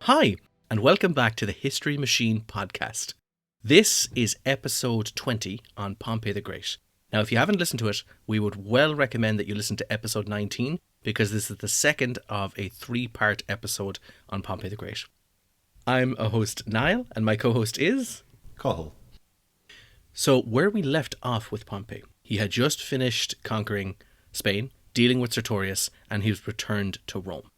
Hi, and welcome back to the History Machine podcast. This is episode 20 on Pompey the Great. Now, if you haven't listened to it, we would well recommend that you listen to episode 19 because this is the second of a 3-part episode on Pompey the Great. I'm a host, Niall, and my co-host is... Cathal. So, where we left off with Pompey, he had just finished conquering Spain, dealing with Sertorius, and he was returned to Rome.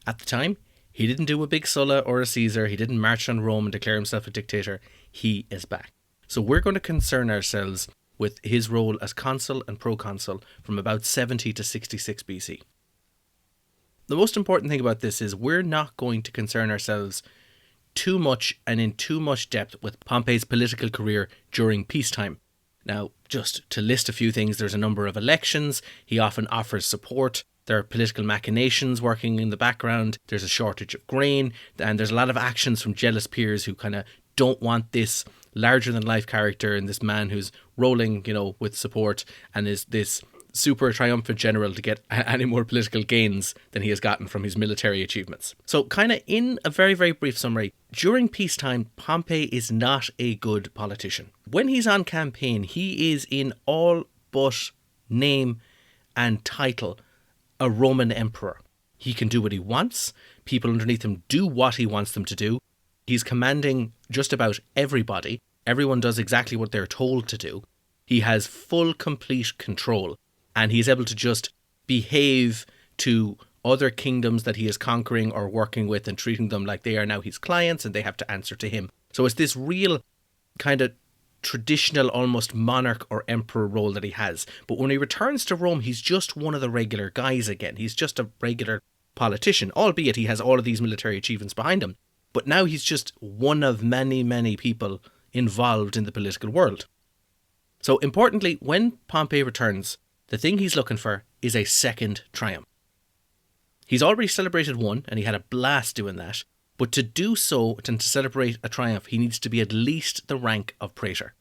At the time, he didn't do a big Sulla or a Caesar. He didn't march on Rome and declare himself a dictator. He is back. So we're going to concern ourselves with his role as consul and proconsul from about 70 to 66 BC. The most important thing about this is we're not going to concern ourselves too much and in too much depth with Pompey's political career during peacetime. Now, just to list a few things, there's a number of elections. He often offers support. There are political machinations working in the background. There's a shortage of grain. And there's a lot of actions from jealous peers who kind of don't want this larger-than-life character and this man who's rolling, with support and is this super triumphant general to get any more political gains than he has gotten from his military achievements. So kind of in a very, very brief summary, during peacetime, Pompey is not a good politician. When he's on campaign, he is in all but name and title a Roman emperor. He can do what he wants. People underneath him do what he wants them to do. He's commanding just about everybody. Everyone does exactly what they're told to do. He has full, complete control. And he's able to just behave to other kingdoms that he is conquering or working with and treating them like they are now his clients and they have to answer to him. So it's this real kind of traditional almost monarch or emperor role that he has. But when he returns to Rome, he's just one of the regular guys again. He's just a regular politician, albeit he has all of these military achievements behind him. But now he's just one of many, many people involved in the political world. So importantly, when Pompey returns, the thing he's looking for is a second triumph. He's already celebrated one, and he had a blast doing that. But to do so, and to celebrate a triumph, he needs to be at least the rank of praetor.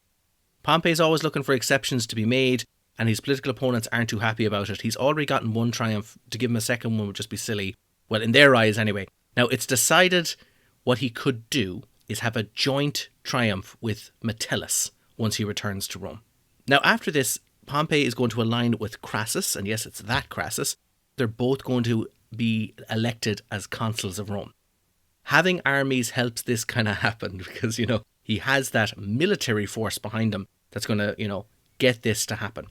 Pompey's always looking for exceptions to be made, and his political opponents aren't too happy about it. He's already gotten one triumph. To give him a second one would just be silly. Well, in their eyes anyway. Now, it's decided what he could do is have a joint triumph with Metellus once he returns to Rome. Now, after this, Pompey is going to align with Crassus, and yes, it's that Crassus. They're both going to be elected as consuls of Rome. Having armies helps this kind of happen because, he has that military force behind him that's going to, get this to happen.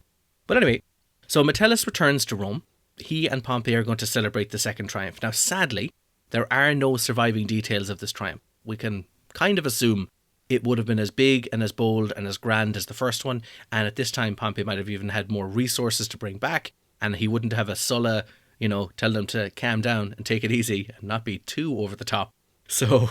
But anyway, so Metellus returns to Rome. He and Pompey are going to celebrate the second triumph. Now, sadly, there are no surviving details of this triumph. We can kind of assume it would have been as big and as bold and as grand as the first one. And at this time, Pompey might have even had more resources to bring back. And he wouldn't have a Sulla, tell them to calm down and take it easy and not be too over the top. So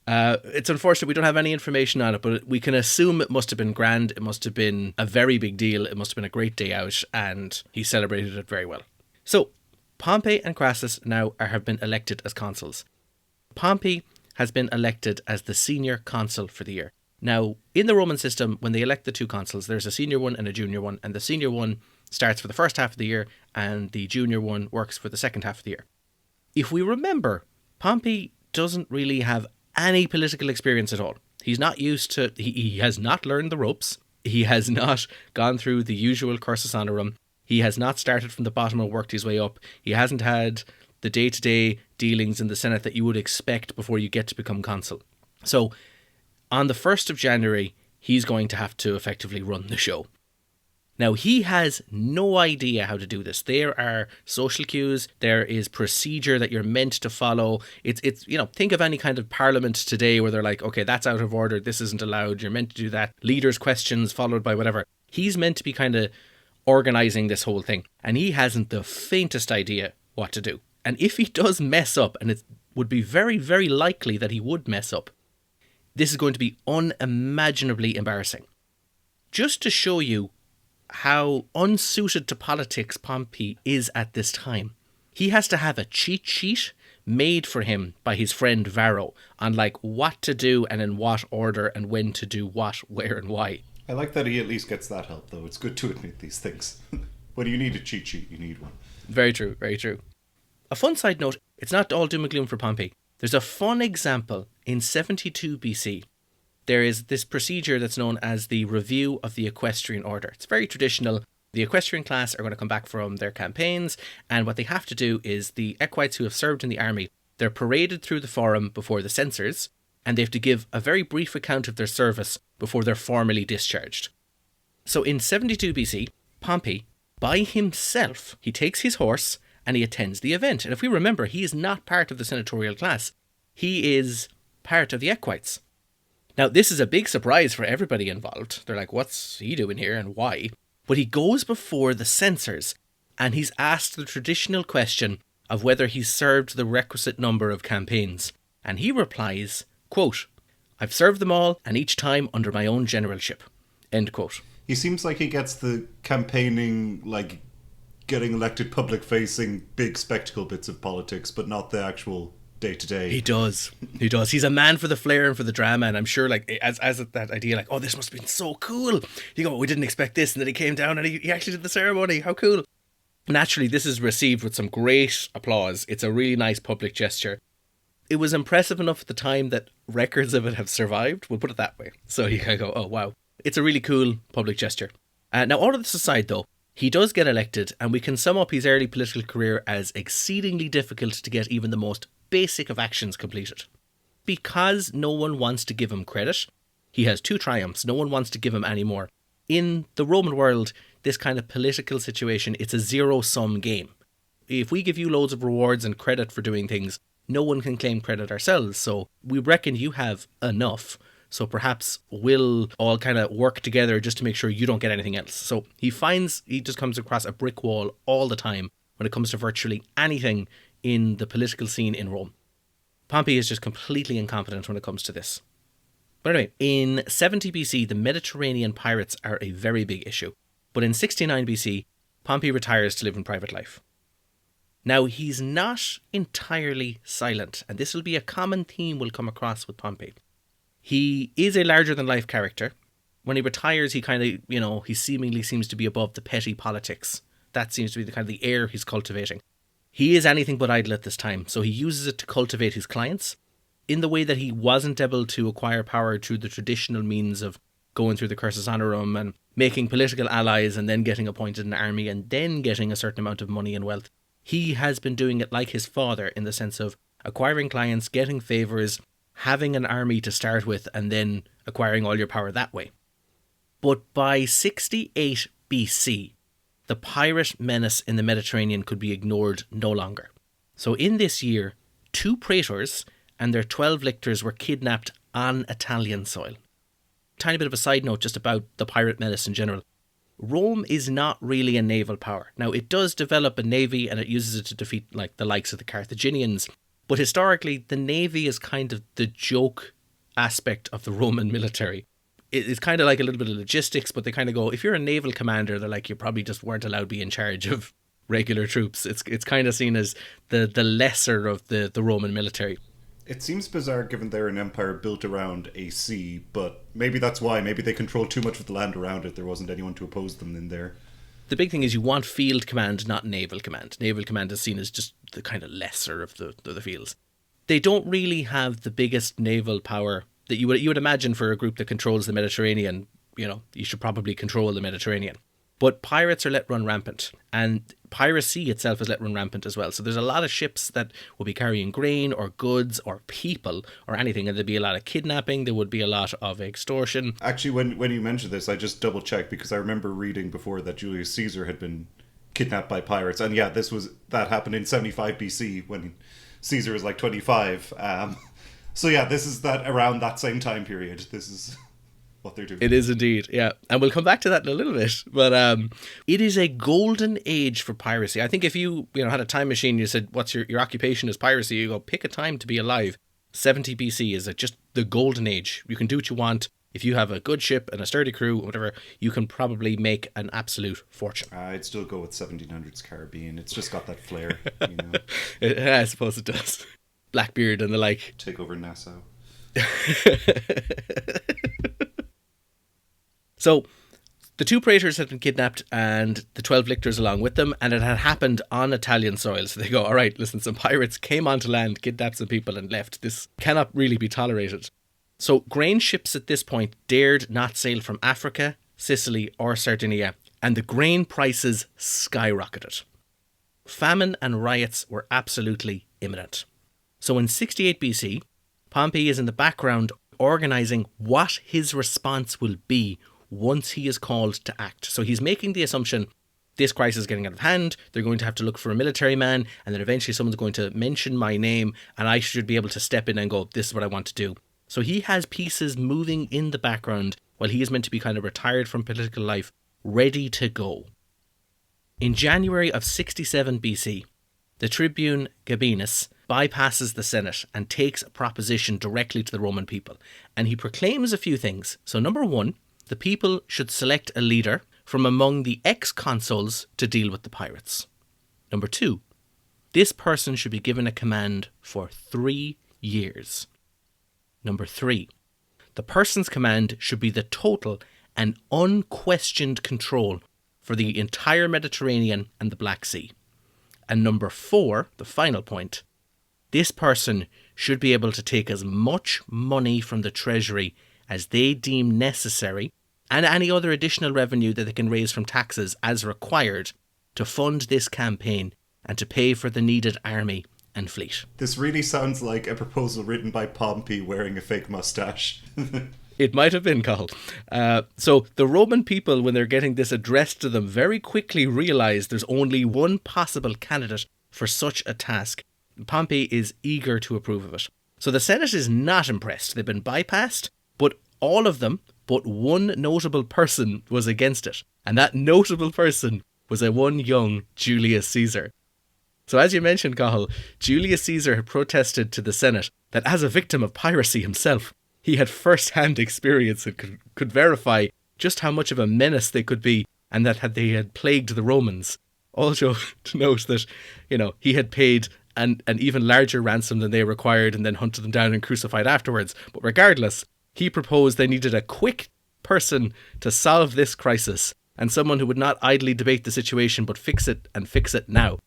it's unfortunate we don't have any information on it, but we can assume it must have been grand. It must have been a very big deal. It must have been a great day out, and he celebrated it very well. So Pompey and Crassus now have been elected as consuls. Pompey has been elected as the senior consul for the year. Now, in the Roman system, when they elect the two consuls, there's a senior one and a junior one, and the senior one starts for the first half of the year, and the junior one works for the second half of the year. If we remember, Pompey doesn't really have any political experience at all. He's not used to, he has not learned the ropes. He has not gone through the usual cursus honorum. He has not started from the bottom and worked his way up. He hasn't had the day-to-day dealings in the Senate that you would expect before you get to become consul. So on the 1st of January, he's going to have to effectively run the show. Now, he has no idea how to do this. There are social cues. There is procedure that you're meant to follow. It's think of any kind of parliament today where they're like, okay, that's out of order. This isn't allowed. You're meant to do that. Leaders' questions followed by whatever. He's meant to be kind of organising this whole thing. And he hasn't the faintest idea what to do. And if he does mess up, and it would be very, very likely that he would mess up, this is going to be unimaginably embarrassing. Just to show you how unsuited to politics Pompey is at this time, he has to have a cheat sheet made for him by his friend Varro on what to do and in what order and when to do what, where and why. I like that he at least gets that help, though. It's good to admit these things. When you need a cheat sheet, you need one. Very true, very true. A fun side note, it's not all doom and gloom for Pompey. There's a fun example in 72 BC. There is this procedure that's known as the Review of the Equestrian Order. It's very traditional. The equestrian class are going to come back from their campaigns, and what they have to do is the equites who have served in the army, they're paraded through the forum before the censors, and they have to give a very brief account of their service before they're formally discharged. So in 72 BC, Pompey, by himself, he takes his horse and he attends the event. And if we remember, he is not part of the senatorial class. He is part of the equites. Now, this is a big surprise for everybody involved. They're like, what's he doing here and why? But he goes before the censors and he's asked the traditional question of whether he's served the requisite number of campaigns. And he replies, quote, "I've served them all and each time under my own generalship." End quote. He seems like he gets the campaigning, like getting elected public facing big spectacle bits of politics, but not the actual day to day. He does. He's a man for the flair and for the drama, and I'm sure like as that idea, like, oh, this must have been so cool. You go, we didn't expect this, and then he came down and he actually did the ceremony. How cool. Naturally, this is received with some great applause. It's a really nice public gesture. It was impressive enough at the time that records of it have survived. We'll put it that way. So you can go, oh wow. It's a really cool public gesture. Now, all of this aside though, he does get elected, and we can sum up his early political career as exceedingly difficult to get even the most basic of actions completed. Because no one wants to give him credit, he has 2 triumphs. No one wants to give him any more. In the Roman world, this kind of political situation, it's a zero-sum game. If we give you loads of rewards and credit for doing things, no one can claim credit ourselves. So we reckon you have enough. So perhaps we'll all kind of work together just to make sure you don't get anything else. So he just comes across a brick wall all the time when it comes to virtually anything in the political scene in Rome. Pompey is just completely incompetent when it comes to this. But anyway, in 70 BC, the Mediterranean pirates are a very big issue. But in 69 BC, Pompey retires to live in private life. Now, he's not entirely silent, and this will be a common theme we'll come across with Pompey. He is a larger-than-life character. When he retires, he kind of, he seemingly seems to be above the petty politics. That seems to be the kind of the air he's cultivating. He is anything but idle at this time, so he uses it to cultivate his clients in the way that he wasn't able to acquire power through the traditional means of going through the cursus honorum and making political allies and then getting appointed in the army and then getting a certain amount of money and wealth. He has been doing it like his father in the sense of acquiring clients, getting favours, having an army to start with, and then acquiring all your power that way. But by 68 BC, the pirate menace in the Mediterranean could be ignored no longer. So in this year, 2 praetors and their 12 lictors were kidnapped on Italian soil. Tiny bit of a side note just about the pirate menace in general. Rome is not really a naval power. Now, it does develop a navy and it uses it to defeat like the likes of the Carthaginians. But historically, the navy is kind of the joke aspect of the Roman military. It's kind of like a little bit of logistics, but they kind of go, if you're a naval commander, they're like, you probably just weren't allowed to be in charge of regular troops. It's kind of seen as the lesser of the Roman military. It seems bizarre given they're an empire built around a sea, but maybe that's why. Maybe they control too much of the land around it. There wasn't anyone to oppose them in there. The big thing is you want field command, not naval command. Naval command is seen as just the kind of lesser of the fields. They don't really have the biggest naval power that you would imagine for a group that controls the Mediterranean. You should probably control the Mediterranean. But pirates are let run rampant, and piracy itself is let run rampant as well. So there's a lot of ships that will be carrying grain or goods or people or anything, and there'd be a lot of kidnapping. There would be a lot of extortion. Actually, when you mentioned this, I just double checked because I remember reading before that Julius Caesar had been kidnapped by pirates, and yeah, that happened in 75 BC when Caesar was like 25. So yeah, this is that around that same time period. This is what they're doing. It is indeed, yeah. And we'll come back to that in a little bit. But it is a golden age for piracy. I think if you had a time machine, you said, what's your occupation is piracy, you go, pick a time to be alive. 70 BC is just the golden age. You can do what you want. If you have a good ship and a sturdy crew, whatever, you can probably make an absolute fortune. I'd still go with 1700s Caribbean. It's just got that flair, I suppose it does. Blackbeard and the like. Take over Nassau. So, The 2 praetors had been kidnapped and the 12 lictors along with them, and it had happened on Italian soil. So they go, all right, listen, some pirates came onto land, kidnapped some people and left. This cannot really be tolerated. So grain ships at this point dared not sail from Africa, Sicily or Sardinia, and the grain prices skyrocketed. Famine and riots were absolutely imminent. So in 68 BC, Pompey is in the background organising what his response will be once he is called to act. So he's making the assumption this crisis is getting out of hand, they're going to have to look for a military man, and then eventually someone's going to mention my name and I should be able to step in and go, this is what I want to do. So he has pieces moving in the background while he is meant to be kind of retired from political life, ready to go. In January of 67 BC, the tribune Gabinus bypasses the Senate and takes a proposition directly to the Roman people. And he proclaims a few things. So number 1, the people should select a leader from among the ex-consuls to deal with the pirates. Number 2, this person should be given a command for 3 years. Number 3, the person's command should be the total and unquestioned control for the entire Mediterranean and the Black Sea. And number 4, the final point, this person should be able to take as much money from the treasury as they deem necessary, and any other additional revenue that they can raise from taxes as required to fund this campaign and to pay for the needed army and fleet. This really sounds like a proposal written by Pompey wearing a fake mustache. It might have been, Cathal. So the Roman people, when they're getting this addressed to them, very quickly realise there's only one possible candidate for such a task. Pompey is eager to approve of it. So the Senate is not impressed. They've been bypassed, but all of them, but one notable person was against it. And that notable person was a one young Julius Caesar. So as you mentioned, Cathal, Julius Caesar had protested to the Senate that as a victim of piracy himself, he had first-hand experience and could verify just how much of a menace they could be, and that they had plagued the Romans. Also to note that, he had paid an even larger ransom than they required and then hunted them down and crucified afterwards. But regardless, he proposed they needed a quick person to solve this crisis, and someone who would not idly debate the situation but fix it now.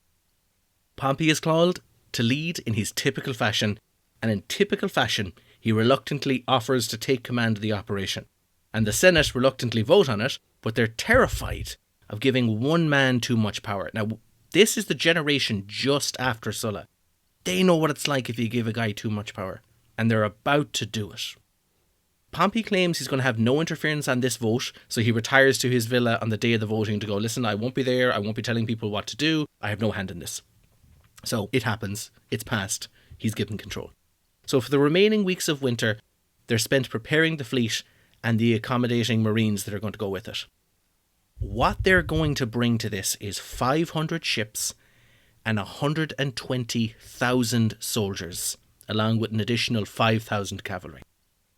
Pompey is called to lead in his typical fashion, and in typical fashion, he reluctantly offers to take command of the operation. And the Senate reluctantly vote on it, but they're terrified of giving one man too much power. Now, this is the generation just after Sulla. They know what it's like if you give a guy too much power, and they're about to do it. Pompey claims he's going to have no interference on this vote, so he retires to his villa on the day of the voting to go, listen, I won't be there, I won't be telling people what to do, I have no hand in this. So it happens, it's passed, he's given control. So for the remaining weeks of winter, they're spent preparing the fleet and the accommodating marines that are going to go with it. What they're going to bring to this is 500 ships and 120,000 soldiers, along with an additional 5,000 cavalry.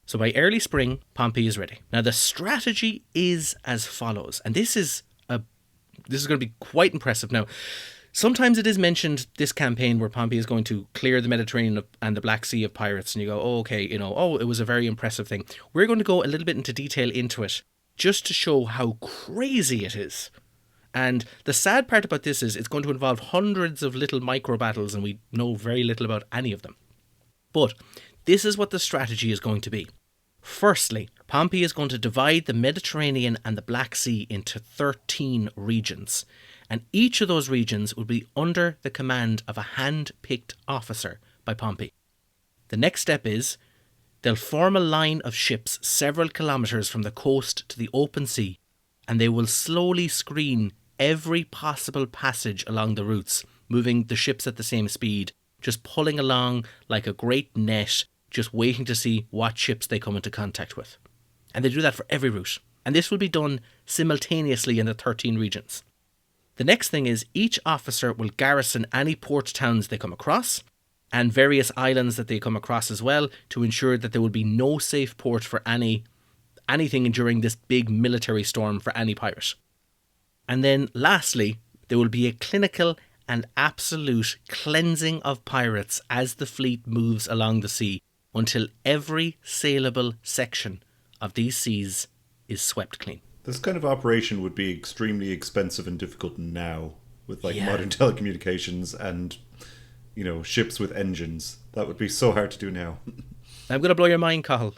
So by early spring, Pompey is ready. Now the strategy is as follows, and this is going to be quite impressive. Now, sometimes it is mentioned, this campaign where Pompey is going to clear the Mediterranean and the Black Sea of pirates, and you go, oh, okay, it was a very impressive thing. We're going to go a little bit into detail into it, just to show how crazy it is. And the sad part about this is it's going to involve hundreds of little micro battles, and we know very little about any of them. But this is what the strategy is going to be. Firstly, Pompey is going to divide the Mediterranean and the Black Sea into 13 regions. And each of those regions will be under the command of a hand-picked officer by Pompey. The next step is they'll form a line of ships several kilometres from the coast to the open sea, and they will slowly screen every possible passage along the routes, moving the ships at the same speed, just pulling along like a great net, just waiting to see what ships they come into contact with. And they do that for every route. And this will be done simultaneously in the 13 regions. The next thing is each officer will garrison any port towns they come across and various islands that they come across as well, to ensure that there will be no safe port for anything during this big military storm for any pirate. And then lastly, there will be a clinical and absolute cleansing of pirates as the fleet moves along the sea, until every sailable section of these seas is swept clean. This kind of operation would be extremely expensive and difficult now with like Yeah. modern telecommunications and, ships with engines. That would be so hard to do now. I'm going to blow your mind, Cathal.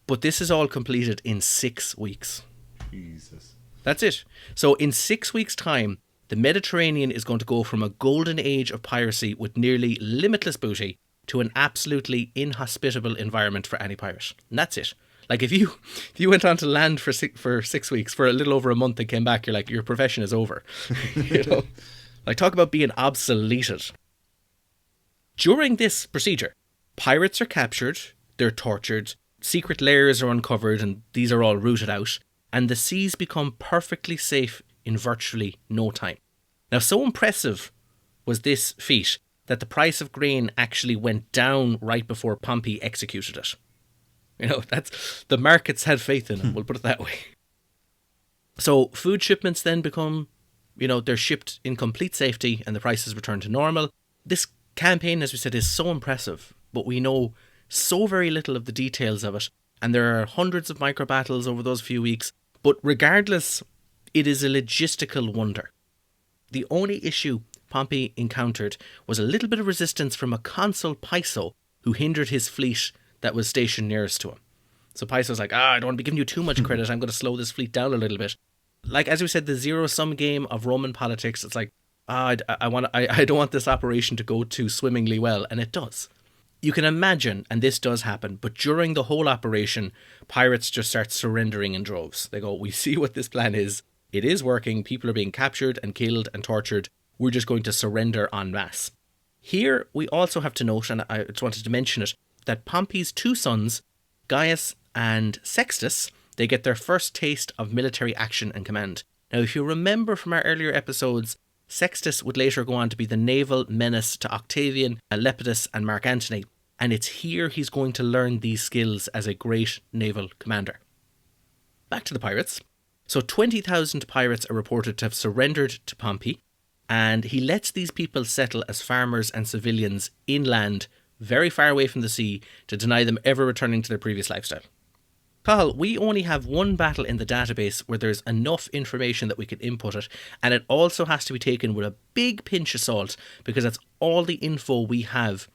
But this is all completed in 6 weeks. Jesus. That's it. So in 6 weeks' time, the Mediterranean is going to go from a golden age of piracy with nearly limitless booty to an absolutely inhospitable environment for any pirate. And that's it. Like if you went on to land for 6 weeks, for a little over a month and came back, you're like, your profession is over. Like talk about being obsoleted. During this procedure, pirates are captured, they're tortured, secret layers are uncovered, and these are all rooted out, and the seas become perfectly safe in virtually no time. Now, so impressive was this feat that the price of grain actually went down right before Pompey executed it. That's the markets had faith in him, we'll put it that way. So food shipments then become, they're shipped in complete safety and the prices return to normal. This campaign, as we said, is so impressive, but we know so very little of the details of it, and there are hundreds of micro battles over those few weeks, but regardless, it is a logistical wonder. The only issue Pompey encountered was a little bit of resistance from a consul Piso who hindered his fleet that was stationed nearest to him. So Piso's like, I don't want to be giving you too much credit, I'm going to slow this fleet down a little bit. Like, as we said, the zero-sum game of Roman politics, it's like, I don't want this operation to go too swimmingly well, and it does. You can imagine, and this does happen, but during the whole operation, pirates just start surrendering in droves. They go, we see what this plan is. It is working. People are being captured and killed and tortured. We're just going to surrender en masse. Here, we also have to note, and I just wanted to mention it, that Pompey's two sons, Gaius and Sextus, they get their first taste of military action and command. Now, if you remember from our earlier episodes, Sextus would later go on to be the naval menace to Octavian, Lepidus and Mark Antony, and it's here he's going to learn these skills as a great naval commander. Back to the pirates. So 20,000 pirates are reported to have surrendered to Pompey, and he lets these people settle as farmers and civilians inland, very far away from the sea, to deny them ever returning to their previous lifestyle. Cathal, we only have one battle in the database where there's enough information that we can input it, and it also has to be taken with a big pinch of salt because that's all the info we have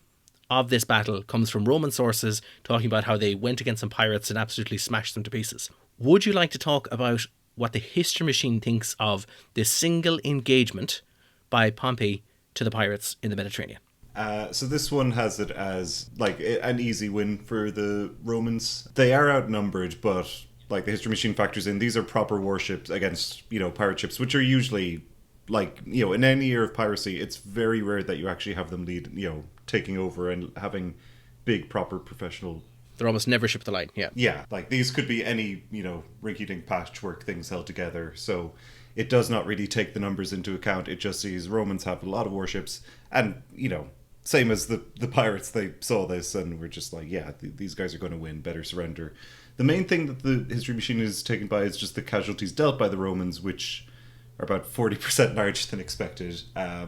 of this battle comes from Roman sources talking about how they went against some pirates and absolutely smashed them to pieces. Would you like to talk about what the History Machine thinks of this single engagement by Pompey to the pirates in the Mediterranean? So this one has it as like an easy win for the Romans. They are outnumbered, but like the History Machine factors in, these are proper warships against, pirate ships, which are usually like, in any year of piracy, it's very rare that you actually have them lead, taking over and having big, proper professional. They're almost never ship the line, yeah. Yeah, like these could be any, rinky-dink patchwork things held together. So it does not really take the numbers into account. It just sees Romans have a lot of warships and, same as the pirates, they saw this and were just like, yeah, these guys are going to win, better surrender. The main thing that the History Machine is taken by is just the casualties dealt by the Romans, which are about 40% larger than expected.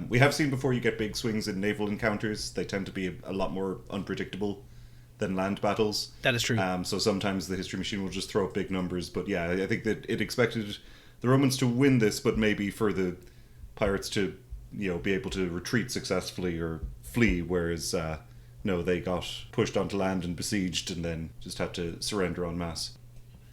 We have seen before you get big swings in naval encounters. They tend to be a lot more unpredictable than land battles. That is true. So sometimes the History Machine will just throw up big numbers. But yeah, I think that it expected the Romans to win this, but maybe for the pirates to, be able to retreat successfully or flee, whereas no, they got pushed onto land and besieged and then just had to surrender en masse.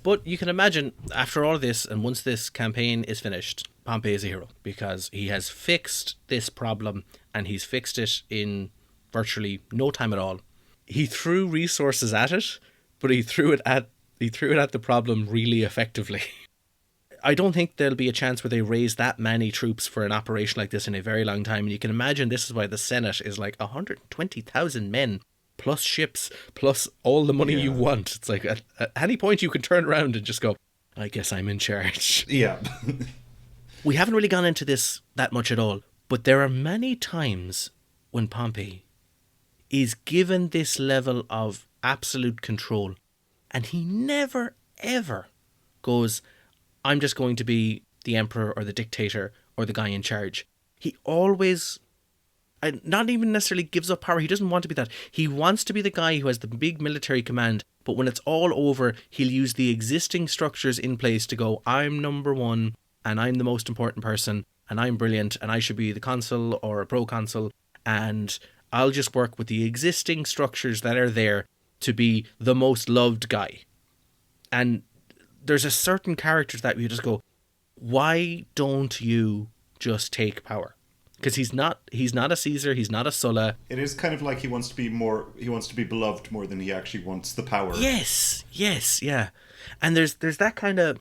But you can imagine, after all of this, and once this campaign is finished, Pompey is a hero because he has fixed this problem and he's fixed it in virtually no time at all. He threw resources at it, but he threw it at the problem really effectively. I don't think there'll be a chance where they raise that many troops for an operation like this in a very long time. And you can imagine this is why the Senate is like 120,000 men, plus ships, plus all the money you want. It's like at any point you can turn around and just go, I guess I'm in charge. Yeah. We haven't really gone into this that much at all, but there are many times when Pompey is given this level of absolute control and he never, ever goes, I'm just going to be the emperor or the dictator or the guy in charge. He always, not even necessarily gives up power. He doesn't want to be that. He wants to be the guy who has the big military command, But when it's all over, he'll use the existing structures in place to go, I'm number one, and I'm the most important person, and I'm brilliant, and I should be the consul or a proconsul, and I'll just work with the existing structures that are there to be the most loved guy. And there's a certain character that you just go, why don't you just take power? Because he's not a Caesar, he's not a Sulla. It is kind of like he wants to be beloved more than he actually wants the power. Yes, yeah. And there's that kind of,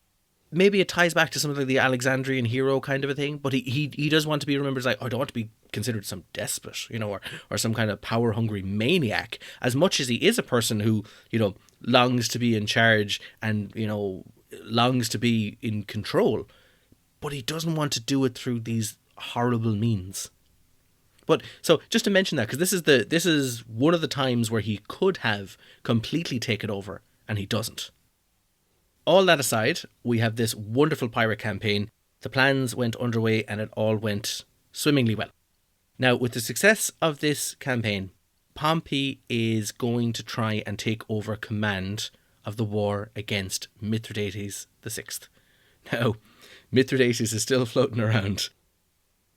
maybe it ties back to something like the Alexandrian hero kind of a thing, but he does want to be remembered as like, I don't want to be considered some despot, or some kind of power hungry maniac, as much as he is a person who, longs to be in charge and, longs to be in control, but he doesn't want to do it through these horrible means. But so just to mention that, because this is one of the times where he could have completely taken over, and he doesn't. All that aside, we have this wonderful pirate campaign. The plans went underway and it all went swimmingly well. Now, with the success of this campaign, Pompey is going to try and take over command of the war against Mithradates the Sixth. Now, Mithradates is still floating around.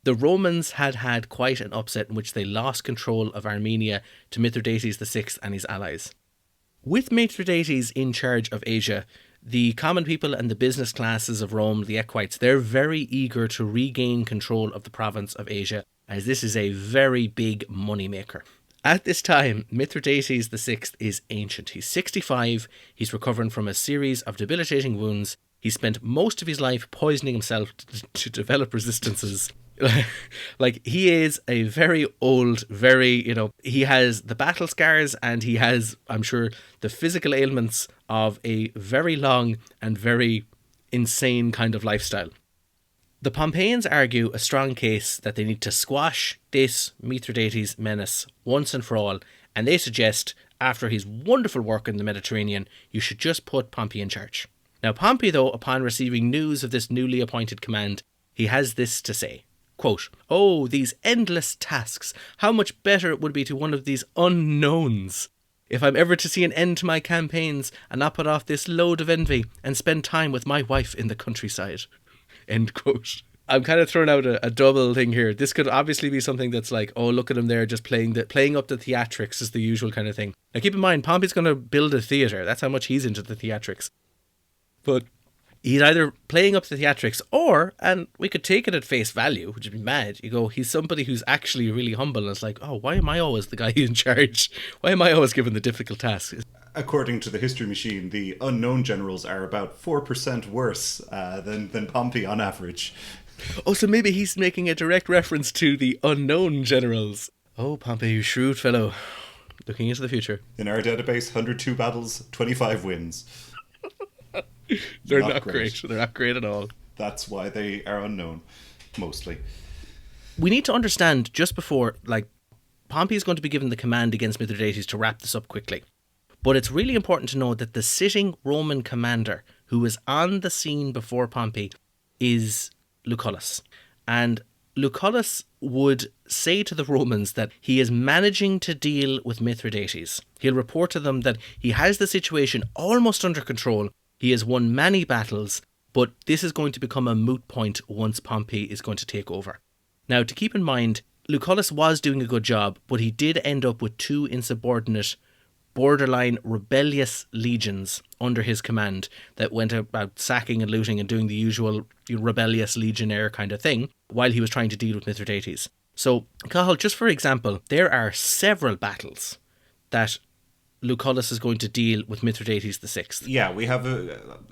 The Romans had quite an upset in which they lost control of Armenia to Mithradates the Sixth and his allies. With Mithradates in charge of Asia, the common people and the business classes of Rome, the equites, they're very eager to regain control of the province of Asia, as this is a very big moneymaker. At this time, Mithradates the Sixth is ancient. He's 65, he's recovering from a series of debilitating wounds. He spent most of his life poisoning himself to develop resistances. Like, he is a very old, he has the battle scars and he has, I'm sure, the physical ailments of a very long and very insane kind of lifestyle. The Pompeians argue a strong case that they need to squash this Mithradates menace once and for all, and they suggest, after his wonderful work in the Mediterranean, you should just put Pompey in charge. Now, Pompey, though, upon receiving news of this newly appointed command, he has this to say. Quote, "Oh, these endless tasks, how much better it would be to one of these unknowns. If I'm ever to see an end to my campaigns and not put off this load of envy and spend time with my wife in the countryside." End quote. I'm kind of throwing out a double thing here. This could obviously be something that's like, oh, look at him there, just playing up the theatrics is the usual kind of thing. Now keep in mind, Pompey's going to build a theatre. That's how much he's into the theatrics. But he's either playing up the theatrics or, and we could take it at face value, which would be mad, you go, he's somebody who's actually really humble and it's like, oh, why am I always the guy in charge? Why am I always given the difficult tasks? According to the history machine, the unknown generals are about 4% worse than Pompey on average. Oh, so maybe he's making a direct reference to the unknown generals. Oh, Pompey, you shrewd fellow. Looking into the future. In our database, 102 battles, 25 wins. They're not great. They're not great at all. That's why they are unknown, mostly. We need to understand just before, Pompey is going to be given the command against Mithradates to wrap this up quickly. But it's really important to know that the sitting Roman commander who is on the scene before Pompey is Lucullus. And Lucullus would say to the Romans that he is managing to deal with Mithradates. He'll report to them that he has the situation almost under control. He has won many battles, but this is going to become a moot point once Pompey is going to take over. Now, to keep in mind, Lucullus was doing a good job, but he did end up with two insubordinate, borderline rebellious legions under his command that went about sacking and looting and doing the usual rebellious legionnaire kind of thing while he was trying to deal with Mithradates. So, Cathal, just for example, there are several battles that Lucullus is going to deal with Mithradates the Sixth. Yeah, we have,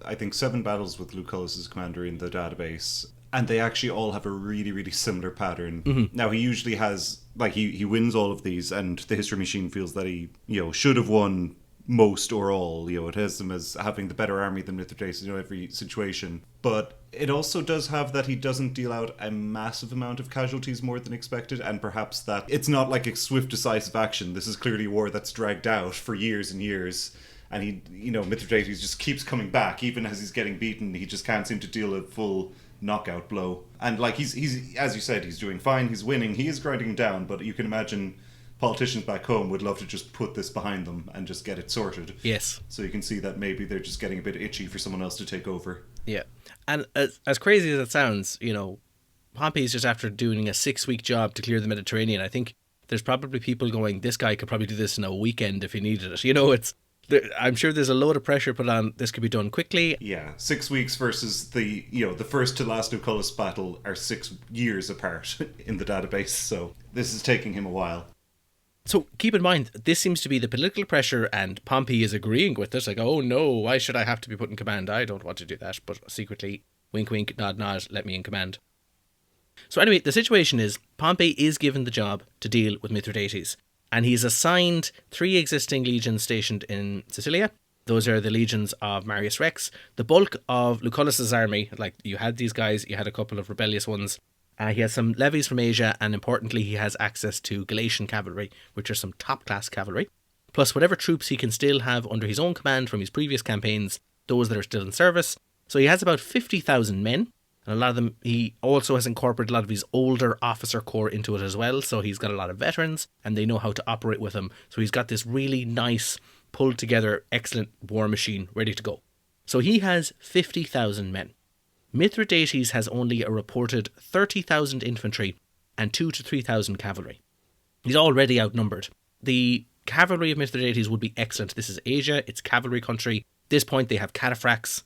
I think, 7 battles with Lucullus as commander in the database, and they actually all have a really, really similar pattern. Mm-hmm. Now, he usually has, he wins all of these, and the history machine feels that he, should have won most or all. It has him as having the better army than Mithradates in every situation. But it also does have that he doesn't deal out a massive amount of casualties more than expected, and perhaps that it's not like a swift, decisive action. This is clearly a war that's dragged out for years and years. And he, Mithradates just keeps coming back, even as he's getting beaten. He just can't seem to deal a full knockout blow. And he's as you said, he's doing fine, he's winning, he is grinding him down, but you can imagine politicians back home would love to just put this behind them and just get it sorted. Yes. So you can see that maybe they're just getting a bit itchy for someone else to take over. Yeah. And as crazy as it sounds, Pompey's just after doing a 6-week job to clear the Mediterranean. I think there's probably people going, this guy could probably do this in a weekend if he needed it. I'm sure there's a load of pressure put on. This could be done quickly. Yeah, 6 weeks versus the first to last Lucullus battle are 6 years apart in the database. So this is taking him a while. So keep in mind, this seems to be the political pressure, and Pompey is agreeing with this. Like, oh no, why should I have to be put in command? I don't want to do that. But secretly, wink, wink, nod, nod, let me in command. So anyway, the situation is Pompey is given the job to deal with Mithradates. And he's assigned 3 existing legions stationed in Sicilia. Those are the legions of Marius Rex. The bulk of Lucullus's army, like you had these guys, you had a couple of rebellious ones. He has some levies from Asia, and importantly, he has access to Galatian cavalry, which are some top-class cavalry. Plus whatever troops he can still have under his own command from his previous campaigns, those that are still in service. So he has about 50,000 men. And a lot of them, he also has incorporated a lot of his older officer corps into it as well. So he's got a lot of veterans and they know how to operate with him. So he's got this really nice, pulled together, excellent war machine ready to go. So he has 50,000 men. Mithradates has only a reported 30,000 infantry and 2,000 to 3,000 cavalry. He's already outnumbered. The cavalry of Mithradates would be excellent. This is Asia, it's cavalry country. At this point they have cataphracts.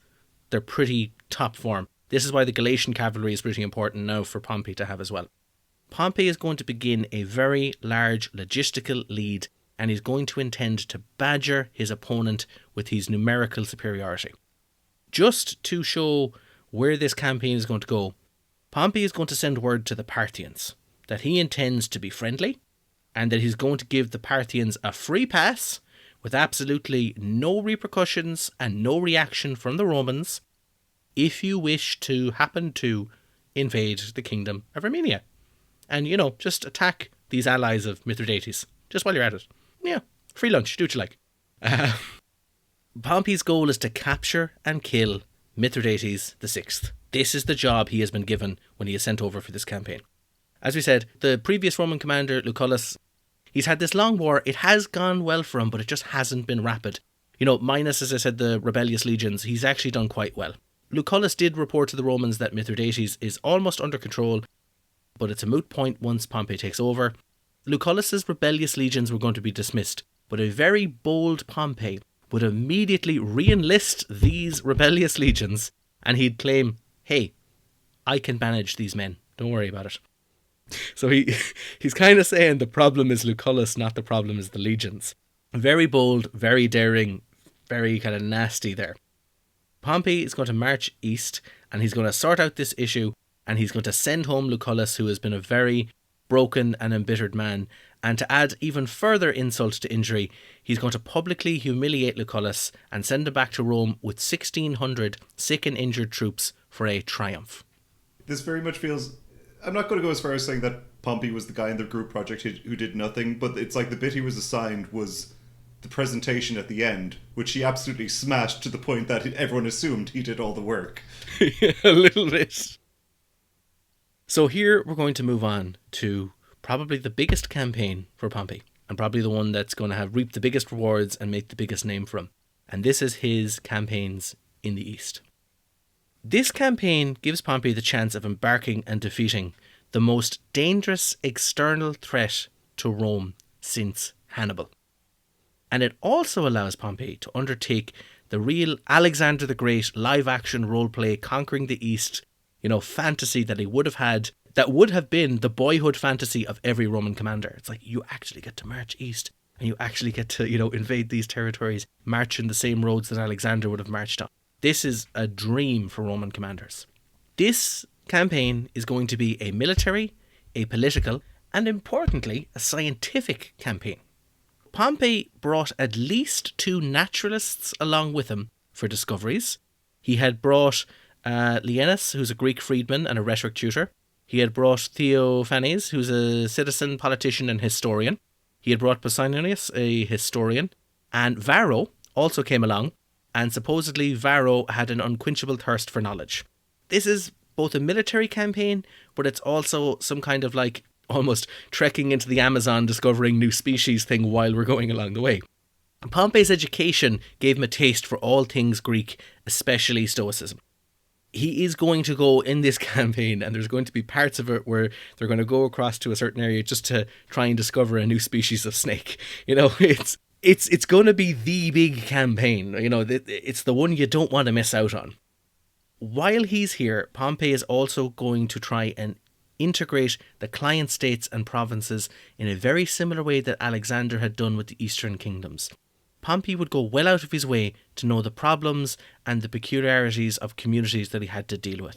They're pretty top form. This is why the Galatian cavalry is pretty important now for Pompey to have as well. Pompey is going to begin a very large logistical lead, and he's going to intend to badger his opponent with his numerical superiority. Just to show where this campaign is going to go, Pompey is going to send word to the Parthians that he intends to be friendly and that he's going to give the Parthians a free pass with absolutely no repercussions and no reaction from the Romans if you wish to happen to invade the kingdom of Armenia. And, just attack these allies of Mithradates, just while you're at it. Yeah, free lunch, do what you like. Pompey's goal is to capture and kill Mithradates VI. This is the job he has been given when he is sent over for this campaign. As we said, the previous Roman commander, Lucullus, he's had this long war. It has gone well for him, but it just hasn't been rapid. Minus, as I said, the rebellious legions, he's actually done quite well. Lucullus did report to the Romans that Mithradates is almost under control, but it's a moot point once Pompey takes over. Lucullus's rebellious legions were going to be dismissed, but a very bold Pompey would immediately re-enlist these rebellious legions, and he'd claim, hey, I can manage these men, don't worry about it. So he's kind of saying the problem is Lucullus, not the problem is the legions. Very bold, very daring, very kind of nasty there. Pompey is going to march east and he's going to sort out this issue, and he's going to send home Lucullus, who has been a very broken and embittered man. And to add even further insult to injury, he's going to publicly humiliate Lucullus and send him back to Rome with 1,600 sick and injured troops for a triumph. This very much feels... I'm not going to go as far as saying that Pompey was the guy in the group project who did nothing, but it's like the bit he was assigned was the presentation at the end, which he absolutely smashed to the point that everyone assumed he did all the work. A little bit. So here we're going to move on to probably the biggest campaign for Pompey, and probably the one that's going to have reaped the biggest rewards and make the biggest name for him. And this is his campaigns in the East. This campaign gives Pompey the chance of embarking and defeating the most dangerous external threat to Rome since Hannibal. And it also allows Pompey to undertake the real Alexander the Great live-action roleplay conquering the East, fantasy that he would have had, that would have been the boyhood fantasy of every Roman commander. It's like, you actually get to march east, and you actually get to, invade these territories, march in the same roads that Alexander would have marched on. This is a dream for Roman commanders. This campaign is going to be a military, a political, and importantly, a scientific campaign. Pompey brought at least 2 naturalists along with him for discoveries. He had brought Lienus, who's a Greek freedman and a rhetoric tutor. He had brought Theophanes, who's a citizen, politician, and historian. He had brought Pausanias, a historian. And Varro also came along, and supposedly Varro had an unquenchable thirst for knowledge. This is both a military campaign, but it's also some kind of almost trekking into the Amazon, discovering new species thing while we're going along the way. Pompey's education gave him a taste for all things Greek, especially Stoicism. He is going to go in this campaign, and there's going to be parts of it where they're going to go across to a certain area just to try and discover a new species of snake. You know, it's going to be the big campaign. You know, it's the one you don't want to miss out on. While he's here, Pompey is also going to try and integrate the client states and provinces in a very similar way that Alexander had done with the Eastern kingdoms. Pompey would go well out of his way to know the problems and the peculiarities of communities that he had to deal with.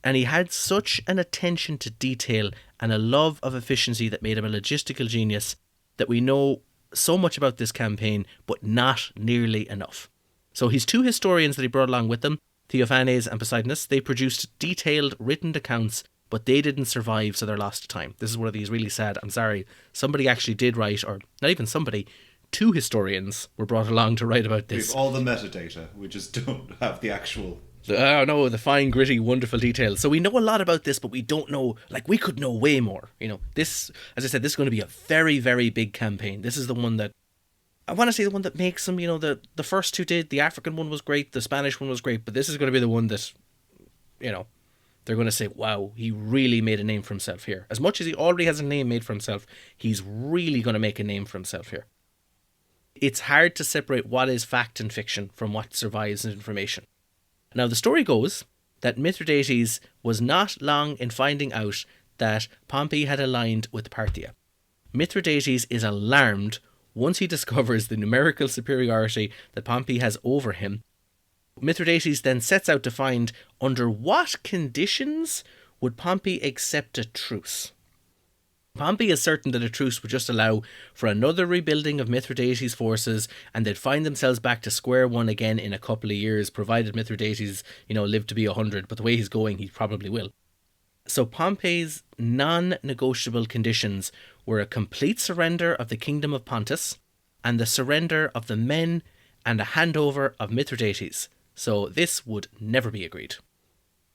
And he had such an attention to detail and a love of efficiency that made him a logistical genius that we know so much about this campaign, but not nearly enough. So his two historians that he brought along with him, Theophanes and Poseidonus, they produced detailed written accounts, but they didn't survive, so they're lost to time. This is one of these really sad, I'm sorry, somebody actually did write, or not even somebody, two historians were brought along to write about this. We have all the metadata, we just don't have the actual... Oh no, the fine, gritty, wonderful details. So we know a lot about this, but we don't know, like, we could know way more. You know, this, as I said, this is going to be a very, very big campaign. This is the one that, I want to say the one that makes them, you know, the first two did, the African one was great, the Spanish one was great, but this is going to be the one that, you know, they're going to say, wow, he really made a name for himself here. As much as he already has a name made for himself, he's really going to make a name for himself here. It's hard to separate what is fact and fiction from what survives as information. Now, the story goes that Mithradates was not long in finding out that Pompey had aligned with Parthia. Mithradates is alarmed once he discovers the numerical superiority that Pompey has over him. Mithradates then sets out to find under what conditions would Pompey accept a truce. Pompey is certain that a truce would just allow for another rebuilding of Mithradates' forces, and they'd find themselves back to square one again in a couple of years, provided Mithradates, you know, lived to be 100. But the way he's going, he probably will. So Pompey's non-negotiable conditions were a complete surrender of the kingdom of Pontus, and the surrender of the men, and a handover of Mithradates. So this would never be agreed.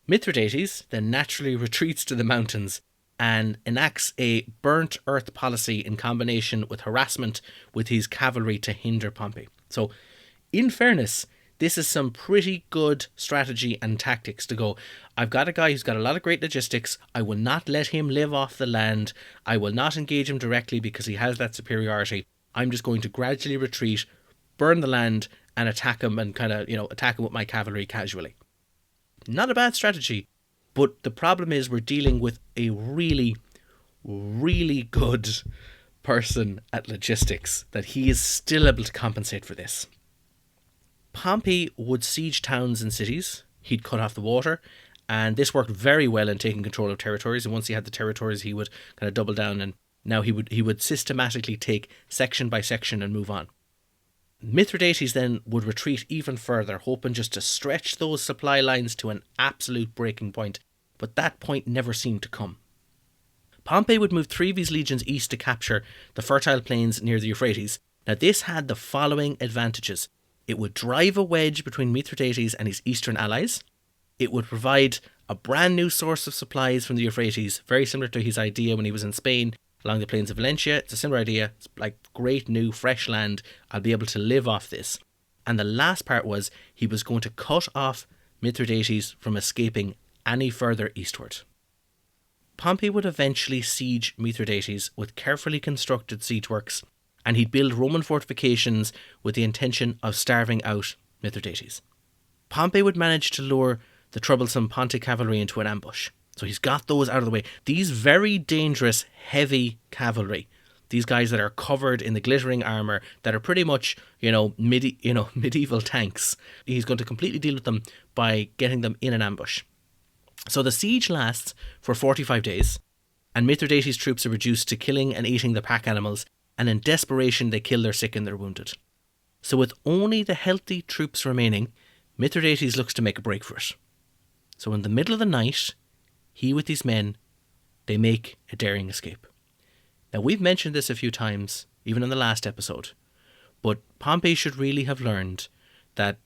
Mithradates then naturally retreats to the mountains and enacts a burnt earth policy in combination with harassment with his cavalry to hinder Pompey. So, in fairness, this is some pretty good strategy and tactics to go, I've got a guy who's got a lot of great logistics, I will not let him live off the land, I will not engage him directly because he has that superiority, I'm just going to gradually retreat, burn the land, and attack him and kind of, you know, attack him with my cavalry casually. Not a bad strategy. But the problem is we're dealing with a really, really good person at logistics, that he is still able to compensate for this. Pompey would siege towns and cities. He'd cut off the water, and this worked very well in taking control of territories. And once he had the territories, he would kind of double down, and now he would systematically take section by section and move on. Mithradates then would retreat even further, hoping just to stretch those supply lines to an absolute breaking point, but that point never seemed to come. Pompey would move 3 of his legions east to capture the fertile plains near the Euphrates. Now this had the following advantages. It would drive a wedge between Mithradates and his eastern allies. It would provide a brand new source of supplies from the Euphrates, very similar to his idea when he was in Spain along the plains of Valencia. It's a similar idea. It's like great new fresh land. I'll be able to live off this. And the last part was he was going to cut off Mithradates from escaping any further eastward. Pompey would eventually siege Mithradates with carefully constructed siege works, and he'd build Roman fortifications with the intention of starving out Mithradates. Pompey would manage to lure the troublesome Pontic cavalry into an ambush. So he's got those out of the way. These very dangerous, heavy cavalry, these guys that are covered in the glittering armour, that are pretty much, medieval tanks. He's going to completely deal with them by getting them in an ambush. So the siege lasts for 45 days, and Mithradates' troops are reduced to killing and eating the pack animals, and in desperation they kill their sick and their wounded. So with only the healthy troops remaining, Mithradates looks to make a break for it. So in the middle of the night, he with his men, they make a daring escape. Now we've mentioned this a few times, even in the last episode, but Pompey should really have learned that,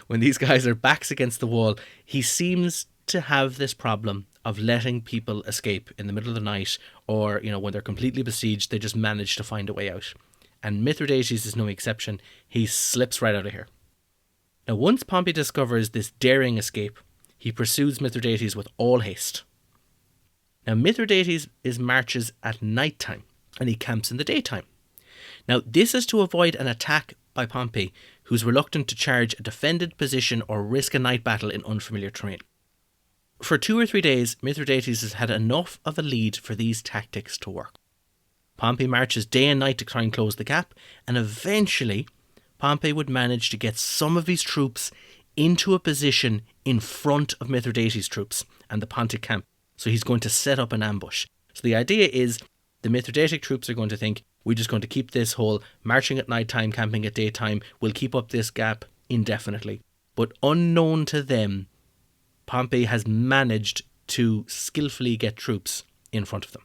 when these guys are backs against the wall, he seems to have this problem of letting people escape in the middle of the night, or, when they're completely besieged, they just manage to find a way out. And Mithradates is no exception. He slips right out of here. Now, once Pompey discovers this daring escape, he pursues Mithradates with all haste. Now, Mithradates marches at night time, and he camps in the daytime. Now, this is to avoid an attack by Pompey, who's reluctant to charge a defended position or risk a night battle in unfamiliar terrain. For 2 or 3 days, Mithradates has had enough of a lead for these tactics to work. Pompey marches day and night to try and close the gap, and eventually Pompey would manage to get some of his troops into a position in front of Mithradates' troops and the Pontic camp. So he's going to set up an ambush. So the idea is the Mithridatic troops are going to think, we're just going to keep this whole marching at night time, camping at daytime, we'll keep up this gap indefinitely. But unknown to them, Pompey has managed to skillfully get troops in front of them.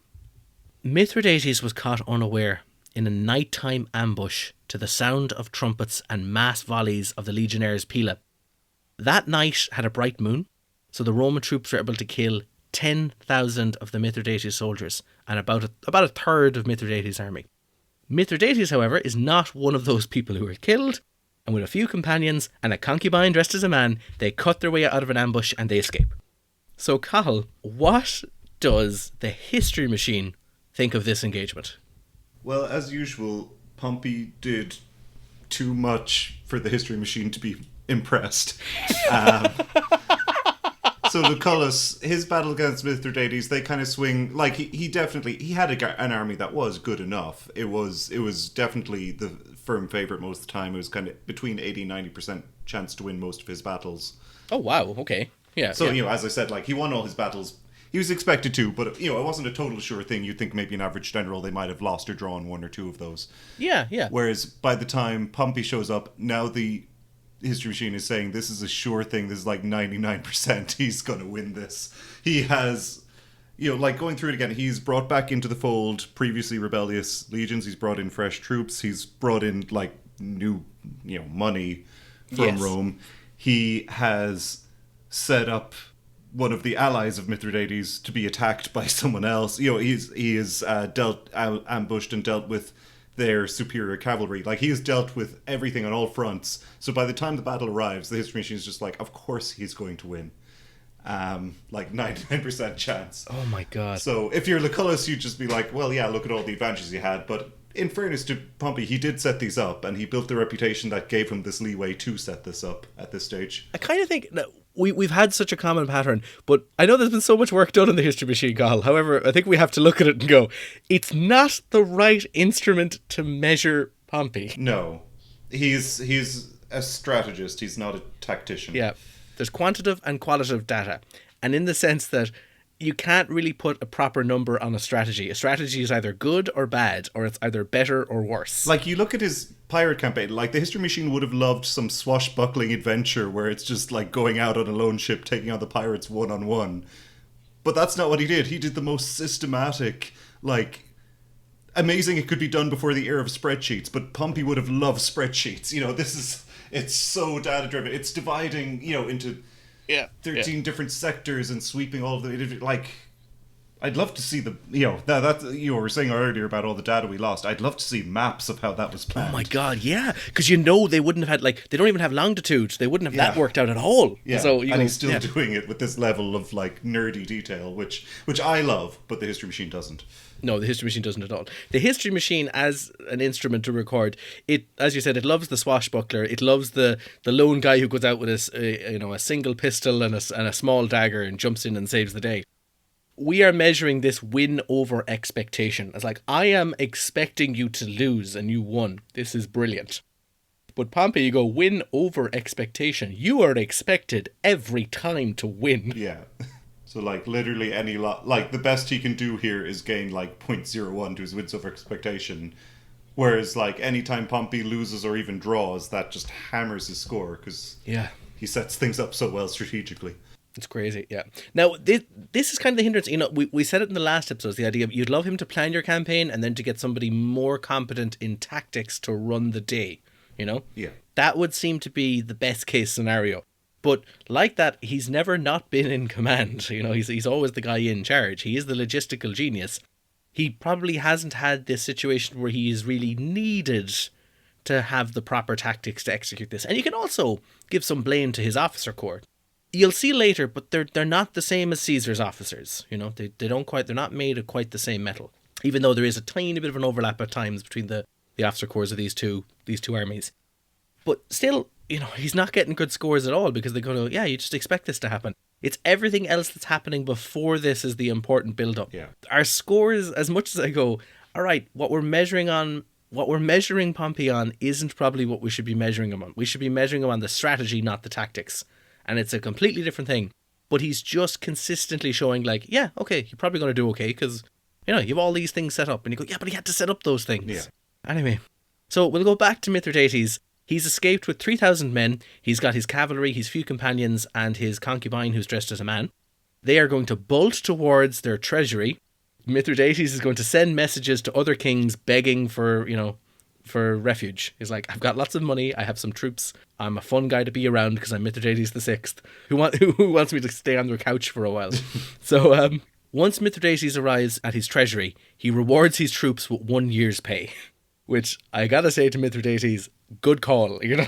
Mithridates was caught unaware in a nighttime ambush to the sound of trumpets and mass volleys of the legionnaires' pila. That night had a bright moon, so the Roman troops were able to kill 10,000 of the Mithridates soldiers and about a third of Mithridates' army. Mithridates, however, is not one of those people who were killed, and with a few companions and a concubine dressed as a man, they cut their way out of an ambush and they escape. So, Cathal, what does the history machine think of this engagement? Well, as usual, Pompey did too much for the history machine to be impressed. So Lucullus, his battle against Mithridates, they kind of swing, like he had an army that was good enough. It was definitely the firm favourite most of the time. It was kind of between 80-90% chance to win most of his battles. Oh wow, okay. Yeah. So, yeah. As I said, like he won all his battles. He was expected to, but it wasn't a total sure thing. You'd think maybe an average general, they might have lost or drawn 1 or 2 of those. Yeah, yeah. Whereas by the time Pompey shows up, now the history machine is saying this is a sure thing. This is like 99% he's going to win this. He has, like going through it again, he's brought back into the fold previously rebellious legions. He's brought in fresh troops. He's brought in like new, money from Rome. He has set up one of the allies of Mithridates to be attacked by someone else. He is ambushed and dealt with their superior cavalry. Like, he has dealt with everything on all fronts. So by the time the battle arrives, the history machine is just like, of course he's going to win. Like 99% chance. Oh my god. So if you're Lucullus, you'd just be like, well, yeah, look at all the advantages he had. But in fairness to Pompey, he did set these up, and he built the reputation that gave him this leeway to set this up at this stage. I kind of think that we've had such a common pattern, but I know there's been so much work done in the history machine, Cathal. However, I think we have to look at it and go, it's not the right instrument to measure Pompey. No. He's a strategist. He's not a tactician. Yeah. There's quantitative and qualitative data. And in the sense that you can't really put a proper number on a strategy. A strategy is either good or bad, or it's either better or worse. Like, you look at his pirate campaign, like, the history machine would have loved some swashbuckling adventure where it's just like going out on a lone ship, taking on the pirates one-on-one. But that's not what he did. He did the most systematic, like, amazing it could be done before the era of spreadsheets, but Pompey would have loved spreadsheets. It's so data-driven. It's dividing, into 13 different sectors and sweeping all of them. Like, I'd love to see that you were saying earlier about all the data we lost. I'd love to see maps of how that was planned. Oh my god, yeah. Because they wouldn't have had, like, they don't even have longitude. They wouldn't have that worked out at all. Yeah, so he's still doing it with this level of, like, nerdy detail, which I love, but the history machine doesn't. No, the history machine doesn't at all. The history machine, as an instrument to record, it, as you said, it loves the swashbuckler. It loves the lone guy who goes out with a single pistol and a small dagger and jumps in and saves the day. We are measuring this win over expectation. It's like, I am expecting you to lose and you won. This is brilliant. But Pompey, you go win over expectation. You are expected every time to win. Yeah. So, like, literally any lot, like, the best he can do here is gain, like, 0.01 to his wins over expectation. Whereas, like, anytime Pompey loses or even draws, that just hammers his score, because he sets things up so well strategically. It's crazy, yeah. Now, this is kind of the hindrance. We said it in the last episode, the idea of you'd love him to plan your campaign and then to get somebody more competent in tactics to run the day, Yeah. That would seem to be the best case scenario. But like that, he's never not been in command. You know, he's always the guy in charge. He is the logistical genius. He probably hasn't had this situation where he is really needed to have the proper tactics to execute this. And you can also give some blame to his officer corps. You'll see later, but they're not the same as Caesar's officers. You know, they're not made of quite the same metal. Even though there is a tiny bit of an overlap at times between the officer corps of these two armies. But still, you know, he's not getting good scores at all because they're going to, yeah, you just expect this to happen. It's everything else that's happening before this is the important build-up. Yeah. Our scores, as much as I go, all right, what we're measuring Pompey on isn't probably what we should be measuring him on. We should be measuring him on the strategy, not the tactics. And it's a completely different thing. But he's just consistently showing like, yeah, okay, you're probably going to do okay because, you know, you have all these things set up. And you go, yeah, but he had to set up those things. Yeah. Anyway, so we'll go back to Mithradates. He's escaped with 3,000 men. He's got his cavalry, his few companions, and his concubine who's dressed as a man. They are going to bolt towards their treasury. Mithradates is going to send messages to other kings begging for, you know, for refuge. He's like, I've got lots of money. I have some troops. I'm a fun guy to be around because I'm Mithradates the Sixth. Who wants me to stay on their couch for a while? So once Mithradates arrives at his treasury, he rewards his troops with 1 year's pay. Which I gotta say to Mithradates, good call. You know,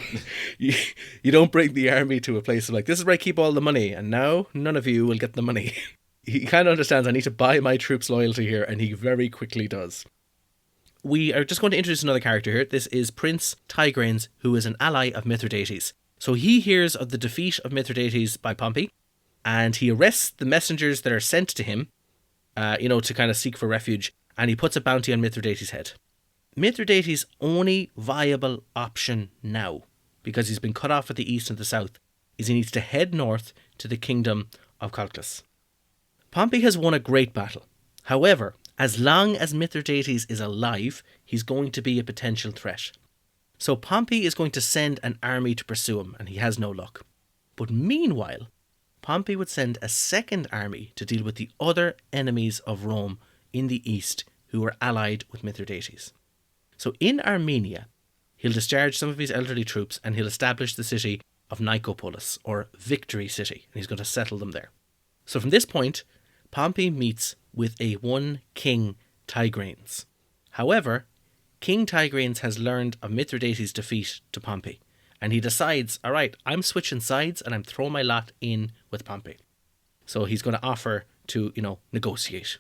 you don't bring the army to a place of like, this is where I keep all the money, and now none of you will get the money. He kind of understands I need to buy my troops' loyalty here, and he very quickly does. We are just going to introduce another character here. This is Prince Tigranes, who is an ally of Mithradates. So he hears of the defeat of Mithradates by Pompey, and he arrests the messengers that are sent to him, to kind of seek for refuge, and he puts a bounty on Mithradates' head. Mithradates' only viable option now, because he's been cut off at the east and the south, is he needs to head north to the kingdom of Colchis. Pompey has won a great battle. However, as long as Mithradates is alive, he's going to be a potential threat. So Pompey is going to send an army to pursue him, and he has no luck. But meanwhile, Pompey would send a second army to deal with the other enemies of Rome in the east who were allied with Mithradates. So in Armenia, he'll discharge some of his elderly troops and he'll establish the city of Nicopolis, or Victory City, and he's going to settle them there. So from this point, Pompey meets with one King Tigranes. However, King Tigranes has learned of Mithridates' defeat to Pompey, and he decides, all right, I'm switching sides and I'm throwing my lot in with Pompey. So he's going to offer to, negotiate.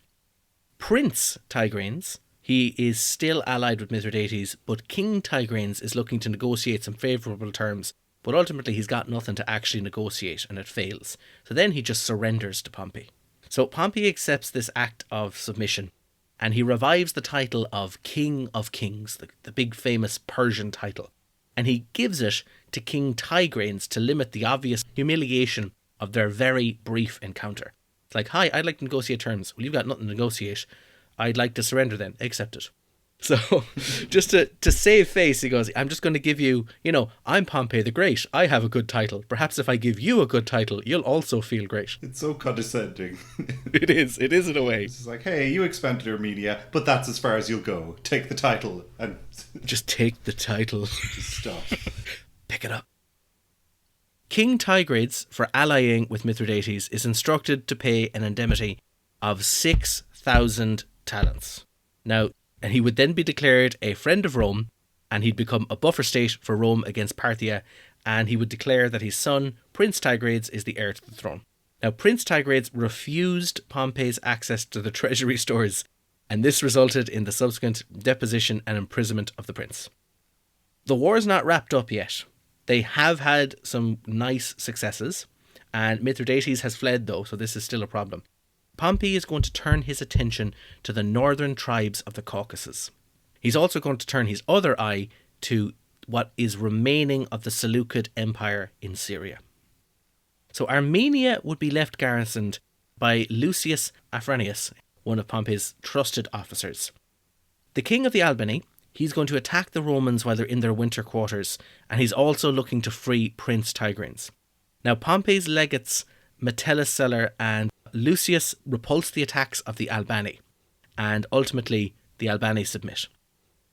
Prince Tigranes, he is still allied with Mithridates, but King Tigranes is looking to negotiate some favourable terms, but ultimately he's got nothing to actually negotiate and it fails. So then he just surrenders to Pompey. So Pompey accepts this act of submission and he revives the title of King of Kings, the big famous Persian title. And he gives it to King Tigranes to limit the obvious humiliation of their very brief encounter. It's like, hi, I'd like to negotiate terms. Well, you've got nothing to negotiate. I'd like to surrender then. Accept it. So just to save face, he goes, I'm just going to give you, I'm Pompey the Great. I have a good title. Perhaps if I give you a good title, you'll also feel great. It's so condescending. It is in a way. It's like, hey, you expanded Armenia, but that's as far as you'll go. Take the title and... Just take the title. Just stop. Pick it up. King Tigranes, for allying with Mithridates, is instructed to pay an indemnity of 6,000 talents. Now, and he would then be declared a friend of Rome, and he'd become a buffer state for Rome against Parthia, and he would declare that his son, Prince Tigranes, is the heir to the throne. Now, Prince Tigranes refused Pompey's access to the treasury stores, and this resulted in the subsequent deposition and imprisonment of the prince. The war's not wrapped up yet. They have had some nice successes, and Mithridates has fled though, so this is still a problem. Pompey is going to turn his attention to the northern tribes of the Caucasus. He's also going to turn his other eye to what is remaining of the Seleucid Empire in Syria. So Armenia would be left garrisoned by Lucius Afranius, one of Pompey's trusted officers. The king of the Albani, he's going to attack the Romans while they're in their winter quarters, and he's also looking to free Prince Tigranes. Now Pompey's legates Metellus Celer and Lucius repulse the attacks of the Albani, and ultimately the Albani submit.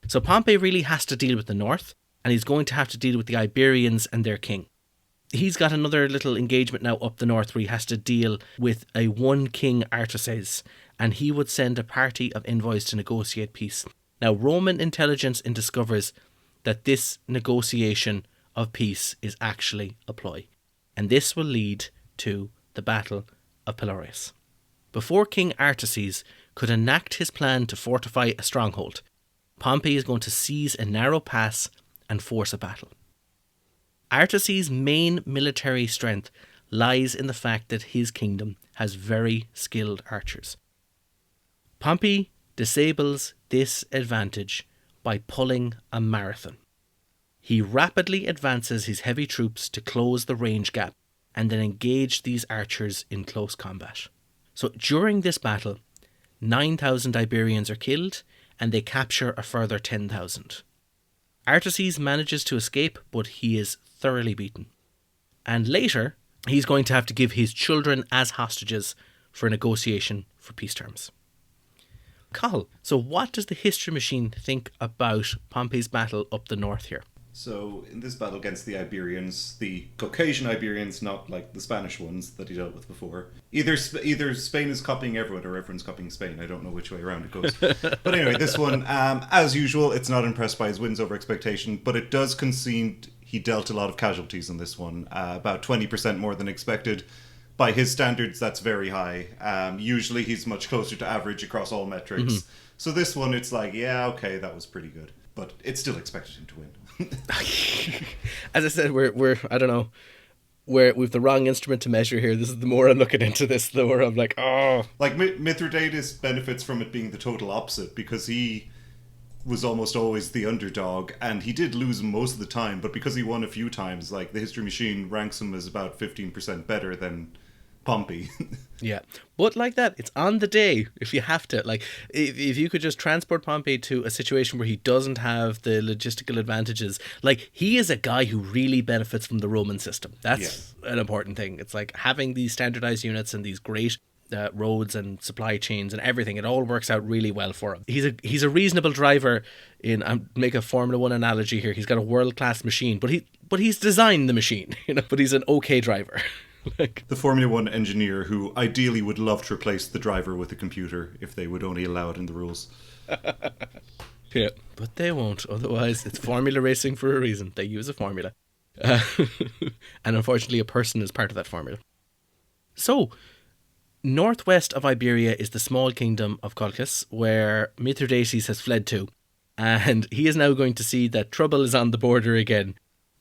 So Pompey really has to deal with the north, and he's going to have to deal with the Iberians and their king. he's got another little engagement now up the north where he has to deal with a one king Artaces, and he would send a party of envoys to negotiate peace. Now, Roman intelligence discovers that this negotiation of peace is actually a ploy, and this will lead to the Battle of Pelorus. Before King Artaces could enact his plan to fortify a stronghold, Pompey is going to seize a narrow pass and force a battle. Artaces' main military strength lies in the fact that his kingdom has very skilled archers. Pompey disables this advantage by pulling a marathon. He rapidly advances his heavy troops to close the range gap and then engage these archers in close combat. So during this battle, 9,000 Iberians are killed and they capture a further 10,000. Artaces manages to escape, but he is thoroughly beaten. And later, he's going to have to give his children as hostages for negotiation for peace terms. Cathal, so what does the history machine think about Pompey's battle up the north here? So, in this battle against the Iberians, the Caucasian Iberians, not like the Spanish ones that he dealt with before. Either Spain is copying everyone or everyone's copying Spain. I don't know which way around it goes. But anyway, this one, as usual, it's not impressed by his wins over expectation, but it does concede he dealt a lot of casualties in this one, about 20% more than expected. By his standards, that's very high. Usually he's much closer to average across all metrics. Mm-hmm. So this one, it's like, yeah, okay, that was pretty good. But it still expected him to win. As I said, we're I don't know, we've the wrong instrument to measure here. This is the more I'm looking into this, the more I'm like, oh. Like Mithradates benefits from it being the total opposite, because he was almost always the underdog, and he did lose most of the time, but because he won a few times, like the history machine ranks him as about 15% better than Pompey. Yeah, but like that, it's on the day if you have to. Like, if you could just transport Pompey to a situation where he doesn't have the logistical advantages, like, he is a guy who really benefits from the Roman system. That's an important thing. It's like having these standardized units and these great roads and supply chains and everything. It all works out really well for him. He's a reasonable driver. Make a Formula One analogy here. He's got a world class machine, but he's designed the machine. But he's an okay driver. Like, the Formula One engineer who ideally would love to replace the driver with a computer if they would only allow it in the rules. Yeah, but they won't. Otherwise, it's formula racing for a reason. They use a formula. And unfortunately, a person is part of that formula. So, northwest of Iberia is the small kingdom of Colchis, where Mithradates has fled to. And he is now going to see that trouble is on the border again.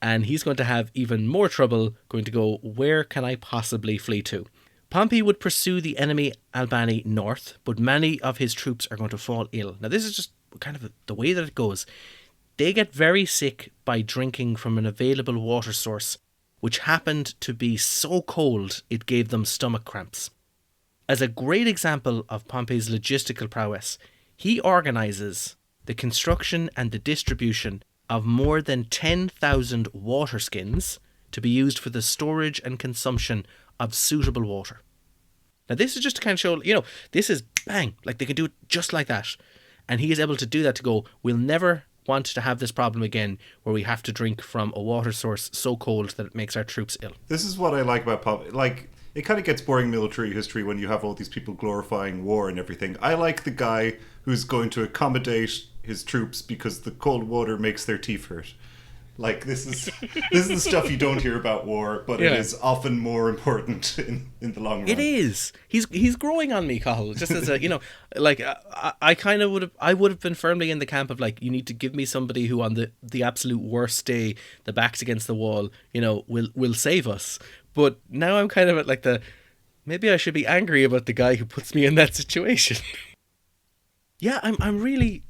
And he's going to have even more trouble going to go, where can I possibly flee to? Pompey would pursue the enemy Albani north, but many of his troops are going to fall ill. Now, this is just kind of the way that it goes. They get very sick by drinking from an available water source, which happened to be so cold it gave them stomach cramps. As a great example of Pompey's logistical prowess, he organises the construction and the distribution of more than 10,000 water skins to be used for the storage and consumption of suitable water. Now, this is just to kind of show, this is bang, like they can do it just like that. And he is able to do that to go, we'll never want to have this problem again where we have to drink from a water source so cold that it makes our troops ill. This is what I like about Pompey. Like, it kind of gets boring military history when you have all these people glorifying war and everything. I like the guy who's going to accommodate his troops because the cold water makes their teeth hurt. Like, this is the stuff you don't hear about war, but it is often more important in the long run. It is. He's growing on me, Cathal. Just as a, like, I kind of would have been firmly in the camp of, like, you need to give me somebody who on the absolute worst day, the back's against the wall, will save us. But now I'm kind of at, like, maybe I should be angry about the guy who puts me in that situation. Yeah, I'm really...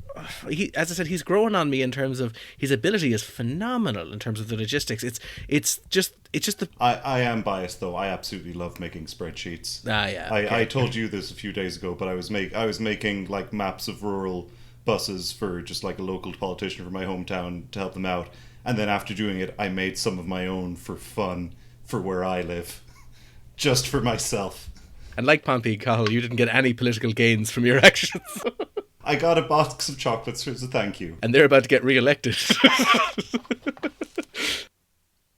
as I said, he's growing on me in terms of his ability is phenomenal in terms of the logistics. It's just the... I am biased though. I absolutely love making spreadsheets. Yeah. I told you this a few days ago, but I was making like maps of rural buses for just like a local politician from my hometown to help them out. And then after doing it, I made some of my own for fun for where I live, just for myself. And like Pompey, Cathal, you didn't get any political gains from your actions. I got a box of chocolates as a thank you. And they're about to get re-elected.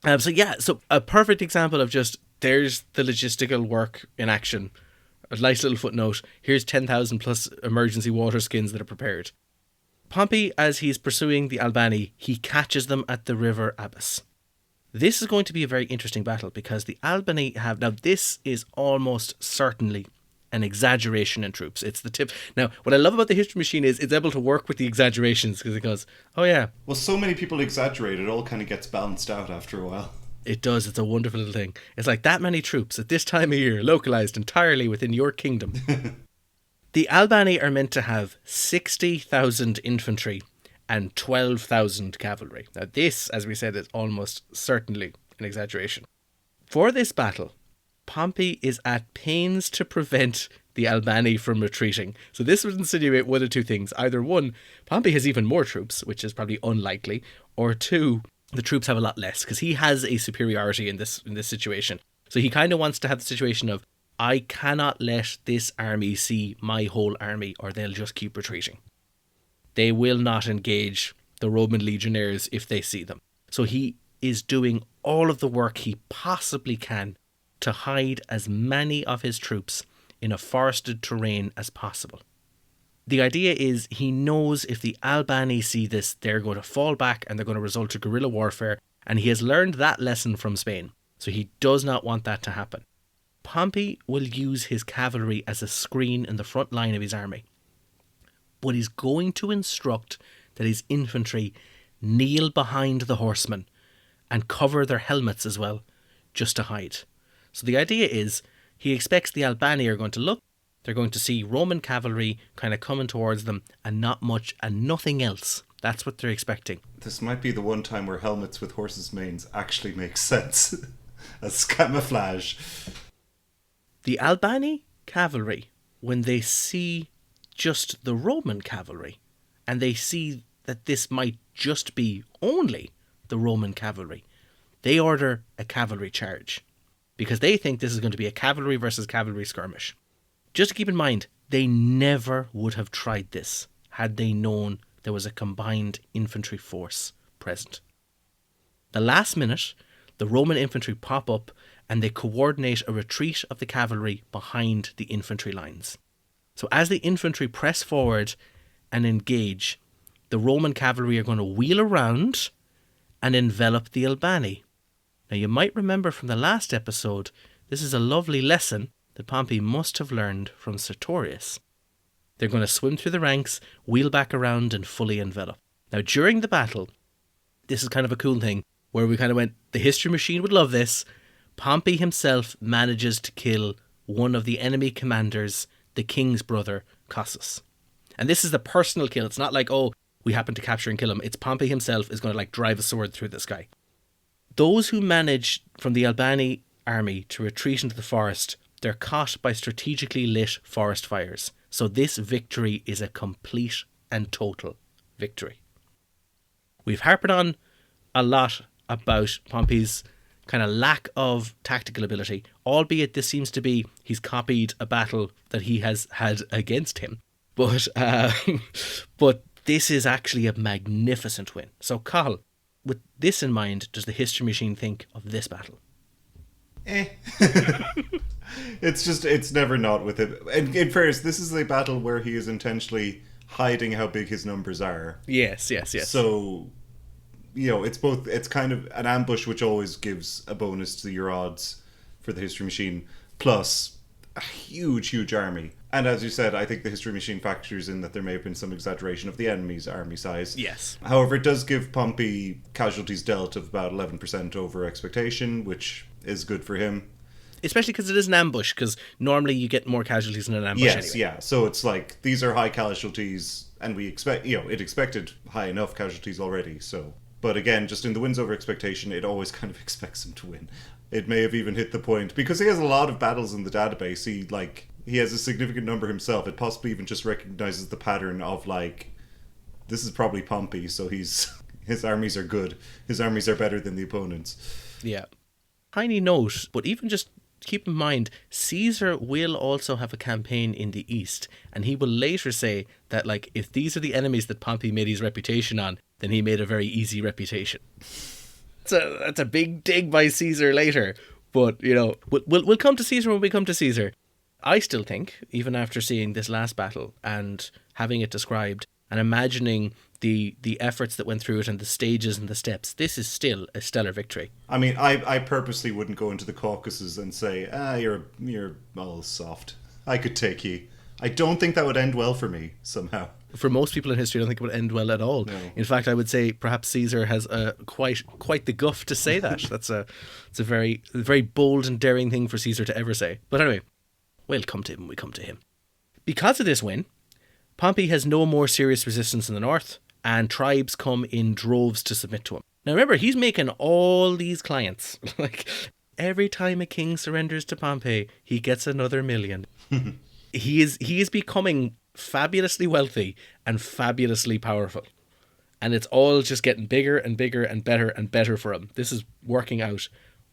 So a perfect example of just there's the logistical work in action. A nice little footnote. Here's 10,000 plus emergency water skins that are prepared. Pompey, as he's pursuing the Albani, he catches them at the river Abyss. This is going to be a very interesting battle because the Albani have... Now, this is almost certainly an exaggeration in troops. It's the tip. Now, what I love about the History Machine is it's able to work with the exaggerations because it goes, oh yeah. Well, so many people exaggerate, it all kind of gets balanced out after a while. It does. It's a wonderful little thing. It's like that many troops at this time of year, localized entirely within your kingdom. The Albani are meant to have 60,000 infantry and 12,000 cavalry. Now this, as we said, is almost certainly an exaggeration. For this battle, Pompey is at pains to prevent the Albani from retreating. So this would insinuate one of two things. Either one, Pompey has even more troops, which is probably unlikely, or two, the troops have a lot less because he has a superiority in this situation. So he kind of wants to have the situation of, I cannot let this army see my whole army or they'll just keep retreating. They will not engage the Roman legionnaires if they see them. So he is doing all of the work he possibly can to hide as many of his troops in a forested terrain as possible. The idea is he knows if the Albani see this, they're going to fall back and they're going to result to guerrilla warfare, and he has learned that lesson from Spain. So he does not want that to happen. Pompey will use his cavalry as a screen in the front line of his army. But he's going to instruct that his infantry kneel behind the horsemen and cover their helmets as well, just to hide. So the idea is he expects the Albani are going to look, they're going to see Roman cavalry kind of coming towards them and not much and nothing else. That's what they're expecting. This might be the one time where helmets with horses' manes actually make sense as camouflage. The Albani cavalry, when they see just the Roman cavalry, and they see that this might just be only the Roman cavalry, they order a cavalry charge because they think this is going to be a cavalry versus cavalry skirmish. Just to keep in mind, they never would have tried this had they known there was a combined infantry force present. The last minute, the Roman infantry pop up and they coordinate a retreat of the cavalry behind the infantry lines. So as the infantry press forward and engage, the Roman cavalry are going to wheel around and envelop the Albani. Now you might remember from the last episode, this is a lovely lesson that Pompey must have learned from Sertorius. They're going to swim through the ranks, wheel back around and fully envelop. Now during the battle, this is kind of a cool thing where we kind of went, the History Machine would love this. Pompey himself manages to kill one of the enemy commanders, the king's brother, Cossus. And this is the personal kill. It's not like, oh, we happen to capture and kill him. It's Pompey himself is going to like drive a sword through the sky. Those who manage from the Albani army to retreat into the forest, they're caught by strategically lit forest fires. So this victory is a complete and total victory. We've harped on a lot about Pompey's kind of lack of tactical ability, albeit this seems to be he's copied a battle that he has had against him. But this is actually a magnificent win. So Cathal, with this in mind, does the History Machine think of this battle? It's never not with it. And in fairness, this is a battle where he is intentionally hiding how big his numbers are. Yes. So, it's kind of an ambush which always gives a bonus to your odds for the History Machine, plus a huge army. And as you said, I think the History Machine factors in that there may have been some exaggeration of the enemy's army size. Yes. However, it does give Pompey casualties dealt of about 11% over expectation, which is good for him. Especially because it is an ambush, because normally you get more casualties in an ambush anyway. Yeah. So it's like, these are high casualties, and we expect, it expected high enough casualties already, so... But again, just in the wins over expectation, it always kind of expects him to win. It may have even hit the point, because he has a lot of battles in the database, he has a significant number himself. It possibly even just recognizes the pattern of, this is probably Pompey, so his armies are good. His armies are better than the opponent's. Yeah. Tiny note, but even just keep in mind, Caesar will also have a campaign in the East, and he will later say that, if these are the enemies that Pompey made his reputation on, then he made a very easy reputation. That's a big dig by Caesar later. But, we'll come to Caesar when we come to Caesar. I still think, even after seeing this last battle and having it described and imagining the efforts that went through it and the stages and the steps, this is still a stellar victory. I mean, I purposely wouldn't go into the Caucasus and say, you're all soft. I could take you. I don't think that would end well for me, somehow. For most people in history, I don't think it would end well at all. No. In fact, I would say perhaps Caesar has quite the guff to say that. It's a very, very bold and daring thing for Caesar to ever say. But anyway, we'll come to him when we come to him. Because of this win, Pompey has no more serious resistance in the north, and tribes come in droves to submit to him. Now remember, he's making all these clients. Like, every time a king surrenders to Pompey, he gets another million. He is becoming fabulously wealthy and fabulously powerful. And it's all just getting bigger and bigger and better for him. This is working out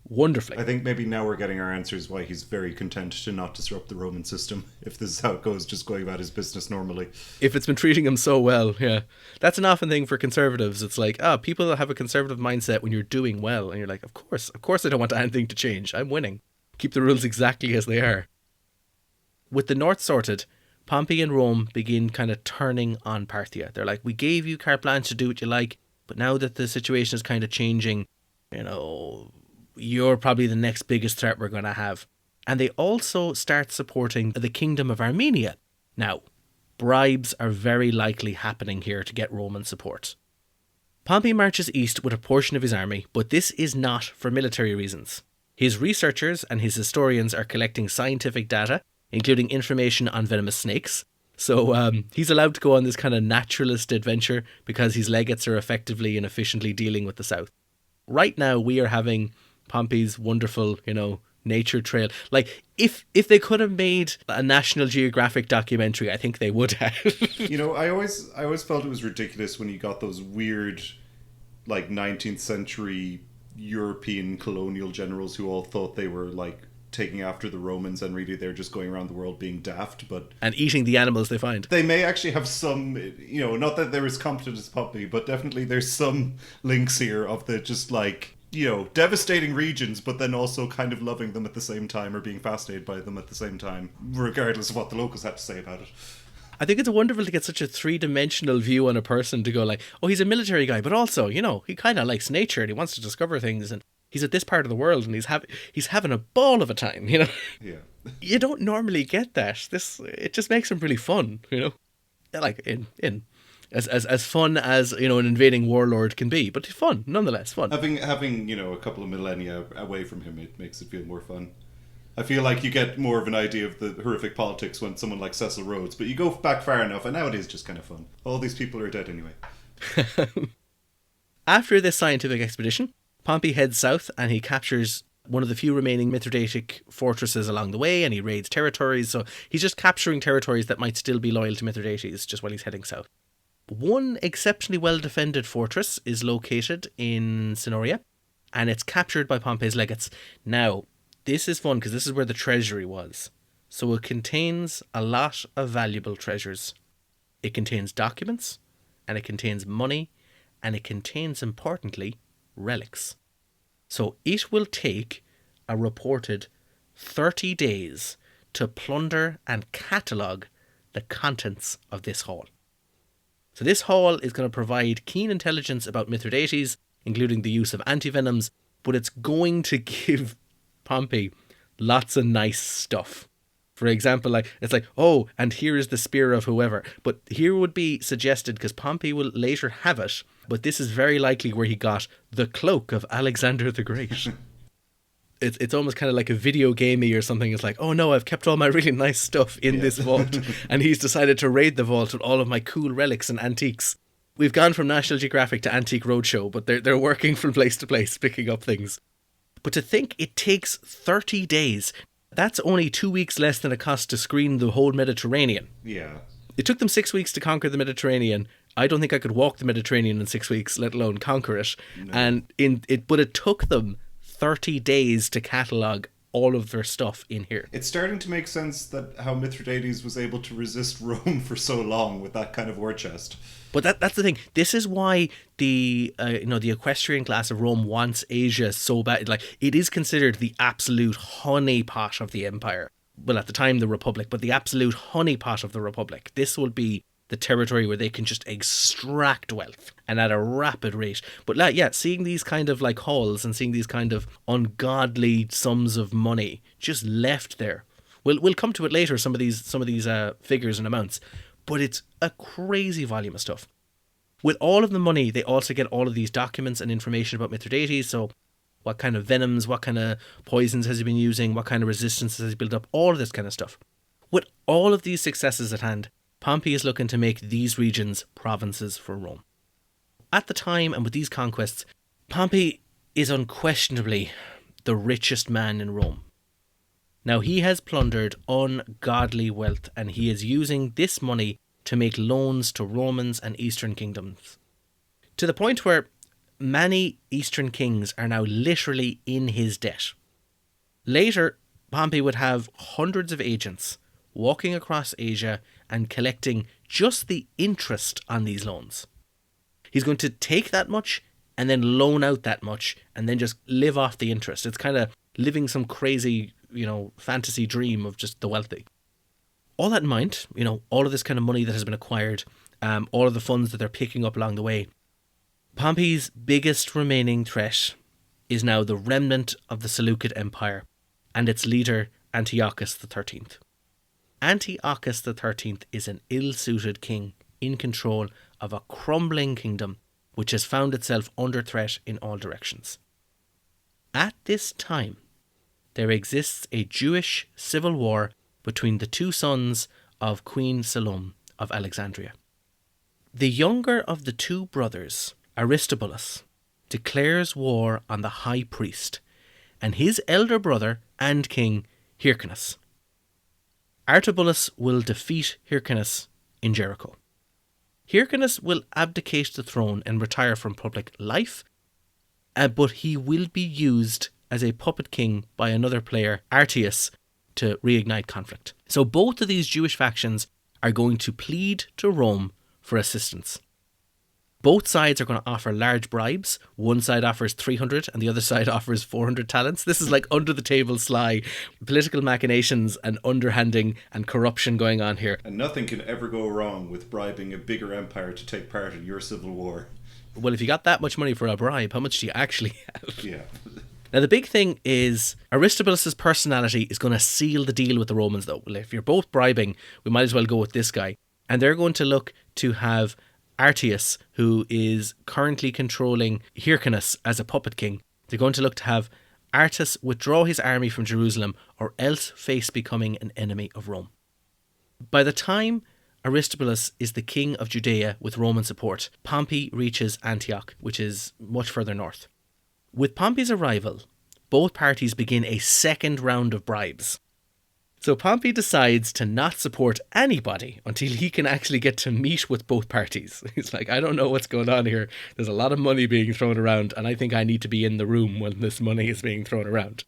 wonderfully. I think maybe now we're getting our answers why he's very content to not disrupt the Roman system, if this is how it goes, just going about his business normally. If it's been treating him so well, yeah. That's an often thing for conservatives. It's like, people that have a conservative mindset when you're doing well, and you're like, of course I don't want anything to change. I'm winning. Keep the rules exactly as they are. With the north sorted, Pompey and Rome begin kind of turning on Parthia. They're like, we gave you carte blanche to do what you like, but now that the situation is kind of changing, you're probably the next biggest threat we're going to have. And they also start supporting the Kingdom of Armenia. Now, bribes are very likely happening here to get Roman support. Pompey marches east with a portion of his army, but this is not for military reasons. His researchers and his historians are collecting scientific data, including information on venomous snakes. So he's allowed to go on this kind of naturalist adventure because his legates are effectively and efficiently dealing with the south. Right now, we are having Pompey's wonderful, nature trail. Like, if they could have made a National Geographic documentary, I think they would have. I always felt it was ridiculous when you got those weird, 19th century European colonial generals who all thought they were, taking after the Romans, and really they're just going around the world being daft, and eating the animals they find. They may actually have some, not that they're as competent as Pompey, but definitely there's some links here of the just devastating regions, but then also kind of loving them at the same time, or being fascinated by them at the same time, regardless of what the locals have to say about it. I think it's wonderful to get such a three-dimensional view on a person, to go like, oh, he's a military guy, but also, he kind of likes nature and he wants to discover things, and he's at this part of the world and he's having a ball of a time, Yeah. You don't normally get that. It just makes him really fun, Like in as fun as, an invading warlord can be, but fun, nonetheless fun. Having a couple of millennia away from him, it makes it feel more fun. I feel like you get more of an idea of the horrific politics when someone like Cecil Rhodes, but you go back far enough and now it is just kind of fun. All these people are dead anyway. After this scientific expedition, Pompey heads south and he captures one of the few remaining Mithridatic fortresses along the way, and he raids territories. So he's just capturing territories that might still be loyal to Mithridates just while he's heading south. One exceptionally well-defended fortress is located in Sinoria, and it's captured by Pompey's legates. Now, this is fun because this is where the treasury was. So it contains a lot of valuable treasures. It contains documents, and it contains money, and it contains, importantly, relics. So it will take a reported 30 days to plunder and catalogue the contents of this hall. So this hall is going to provide keen intelligence about Mithridates, including the use of antivenoms, but it's going to give Pompey lots of nice stuff. For example, and here is the spear of whoever. But here would be suggested, because Pompey will later have it, but this is very likely where he got the cloak of Alexander the Great. It's almost kind of like a video gamey or something. It's like, oh no, I've kept all my really nice stuff in this vault. And he's decided to raid the vault with all of my cool relics and antiques. We've gone from National Geographic to Antique Roadshow, but they're working from place to place, picking up things. But to think it takes 30 days, that's only 2 weeks less than it cost to screen the whole Mediterranean. Yeah. It took them 6 weeks to conquer the Mediterranean. I don't think I could walk the Mediterranean in 6 weeks, let alone conquer it. No. But it took them 30 days to catalogue all of their stuff in here. It's starting to make sense that how Mithradates was able to resist Rome for so long with that kind of war chest. But that's the thing. This is why the the equestrian class of Rome wants Asia so bad. Like, it is considered the absolute honeypot of the empire. Well, at the time, the Republic, but the absolute honeypot of the Republic. This will be the territory where they can just extract wealth, and at a rapid rate. But yeah, seeing these kind of like hauls and seeing these kind of ungodly sums of money just left there. We'll come to it later. Some of these figures and amounts. But it's a crazy volume of stuff. With all of the money, they also get all of these documents and information about Mithradates. So what kind of venoms, what kind of poisons has he been using, what kind of resistance has he built up, all of this kind of stuff. With all of these successes at hand, Pompey is looking to make these regions provinces for Rome. At the time, and with these conquests, Pompey is unquestionably the richest man in Rome. Now, he has plundered ungodly wealth, and he is using this money to make loans to Romans and Eastern kingdoms. To the point where many Eastern kings are now literally in his debt. Later, Pompey would have hundreds of agents walking across Asia and collecting just the interest on these loans. He's going to take that much and then loan out that much and then just live off the interest. It's kind of living some crazy, fantasy dream of just the wealthy. All that in mind, all of this kind of money that has been acquired, all of the funds that they're picking up along the way, Pompey's biggest remaining threat is now the remnant of the Seleucid Empire and its leader, Antiochus XIII. Antiochus XIII is an ill-suited king in control of a crumbling kingdom which has found itself under threat in all directions. At this time, there exists a Jewish civil war between the two sons of Queen Salome of Alexandria. The younger of the two brothers, Aristobulus, declares war on the high priest and his elder brother and king, Hyrcanus. Aristobulus will defeat Hyrcanus in Jericho. Hyrcanus will abdicate the throne and retire from public life, but he will be used as a puppet king by another player, Artius, to reignite conflict. So both of these Jewish factions are going to plead to Rome for assistance. Both sides are going to offer large bribes. One side offers 300 and the other side offers 400 talents. This is like under the table sly political machinations and underhanding and corruption going on here. And nothing can ever go wrong with bribing a bigger empire to take part in your civil war. Well, if you got that much money for a bribe, how much do you actually have? Yeah. Now, the big thing is Aristobulus' personality is going to seal the deal with the Romans, though. Well, if you're both bribing, we might as well go with this guy. And they're going to look to have Artius, who is currently controlling Hyrcanus as a puppet king. They're going to look to have Artius withdraw his army from Jerusalem or else face becoming an enemy of Rome. By the time Aristobulus is the king of Judea with Roman support, Pompey reaches Antioch, which is much further north. With Pompey's arrival, both parties begin a second round of bribes. So Pompey decides to not support anybody until he can actually get to meet with both parties. He's like, I don't know what's going on here. There's a lot of money being thrown around, and I think I need to be in the room when this money is being thrown around.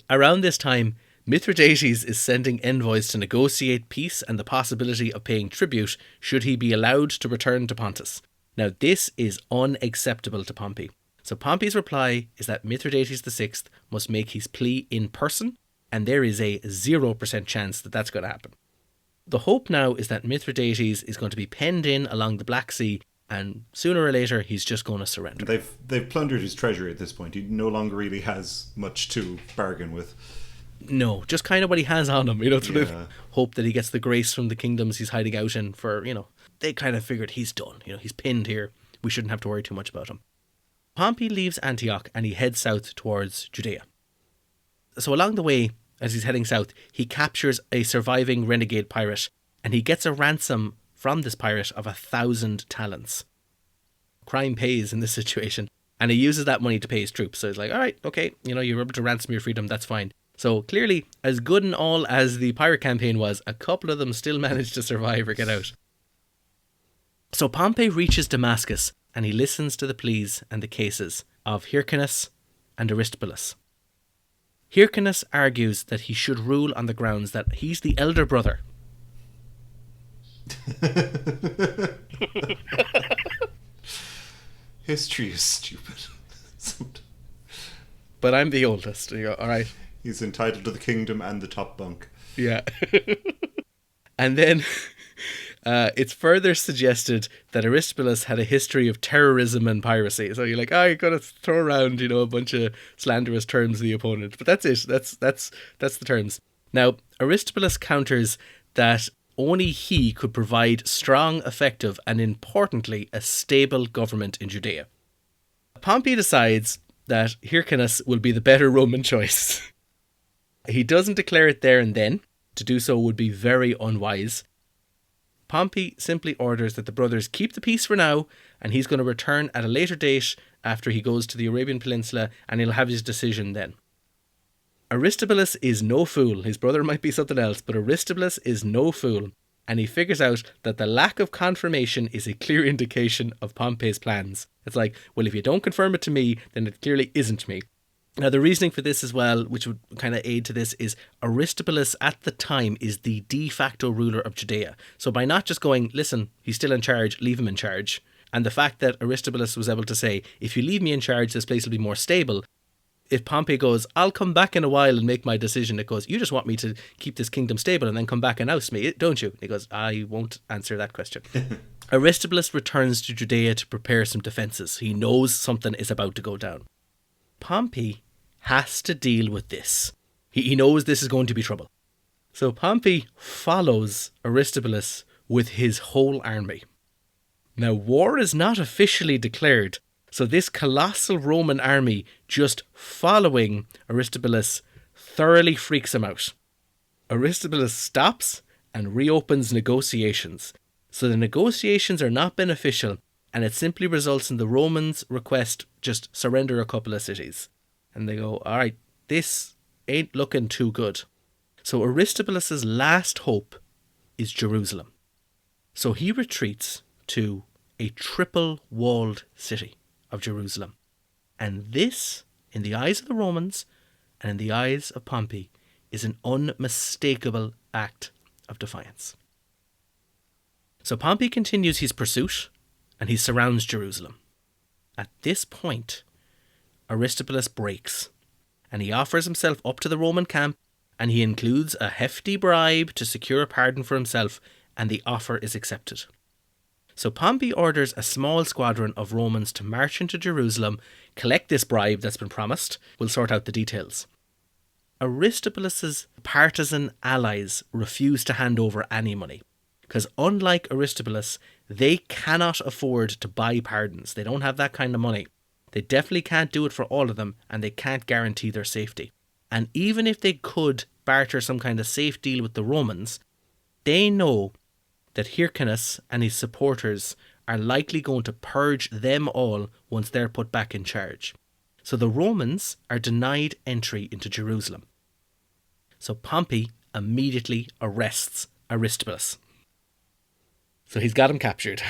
Around this time, Mithradates is sending envoys to negotiate peace and the possibility of paying tribute should he be allowed to return to Pontus. Now, this is unacceptable to Pompey. So Pompey's reply is that Mithradates VI must make his plea in person, and there is a 0% chance that that's going to happen. The hope now is that Mithradates is going to be penned in along the Black Sea, and sooner or later he's just going to surrender. They've plundered his treasury at this point. He no longer really has much to bargain with. No, just kind of what he has on him, sort of hope that he gets the grace from the kingdoms he's hiding out in for, they kind of figured he's done, he's pinned here. We shouldn't have to worry too much about him. Pompey leaves Antioch and he heads south towards Judea. So along the way, as he's heading south, he captures a surviving renegade pirate and he gets a ransom from this pirate of 1,000 talents. Crime pays in this situation, and he uses that money to pay his troops. So he's like, all right, okay, you're able to ransom your freedom, that's fine. So clearly, as good and all as the pirate campaign was, a couple of them still managed to survive or get out. So Pompey reaches Damascus and he listens to the pleas and the cases of Hyrcanus and Aristobulus. Hyrcanus argues that he should rule on the grounds that he's the elder brother. History is stupid. But I'm the oldest. You go, all right. He's entitled to the kingdom and the top bunk. Yeah. And then it's further suggested that Aristobulus had a history of terrorism and piracy. So you're like, you're going to throw around, a bunch of slanderous terms to the opponent. But that's it. That's the terms. Now, Aristobulus counters that only he could provide strong, effective, and importantly, a stable government in Judea. Pompey decides that Hyrcanus will be the better Roman choice. He doesn't declare it there and then. To do so would be very unwise. Pompey simply orders that the brothers keep the peace for now, and he's going to return at a later date after he goes to the Arabian Peninsula, and he'll have his decision then. Aristobulus is no fool. His brother might be something else, but Aristobulus is no fool, and he figures out that the lack of confirmation is a clear indication of Pompey's plans. It's like, well, if you don't confirm it to me, then it clearly isn't me. Now, the reasoning for this as well, which would kind of aid to this, is Aristobulus at the time is the de facto ruler of Judea. So by not just going, listen, he's still in charge, leave him in charge, and the fact that Aristobulus was able to say, if you leave me in charge, this place will be more stable. If Pompey goes, I'll come back in a while and make my decision, it goes, you just want me to keep this kingdom stable and then come back and oust me, don't you? He goes, I won't answer that question. Aristobulus returns to Judea to prepare some defences. He knows something is about to go down. Pompey has to deal with this. He knows this is going to be trouble. So Pompey follows Aristobulus with his whole army. Now, war is not officially declared, so this colossal Roman army just following Aristobulus thoroughly freaks him out. Aristobulus stops and reopens negotiations. So the negotiations are not beneficial, and it simply results in the Romans' request just surrender a couple of cities. And they go, all right, this ain't looking too good. So Aristobulus' last hope is Jerusalem. So he retreats to a triple-walled city of Jerusalem. And this, in the eyes of the Romans and in the eyes of Pompey, is an unmistakable act of defiance. So Pompey continues his pursuit and he surrounds Jerusalem. At this point, Aristobulus breaks and he offers himself up to the Roman camp and he includes a hefty bribe to secure a pardon for himself, and the offer is accepted. So Pompey orders a small squadron of Romans to march into Jerusalem, collect this bribe that's been promised. We'll sort out the details. Aristobulus' partisan allies refuse to hand over any money, because unlike Aristobulus, they cannot afford to buy pardons. They don't have that kind of money. They definitely can't do it for all of them, and they can't guarantee their safety. And even if they could barter some kind of safe deal with the Romans, they know that Hyrcanus and his supporters are likely going to purge them all once they're put back in charge. So the Romans are denied entry into Jerusalem. So Pompey immediately arrests Aristobulus. So he's got him captured.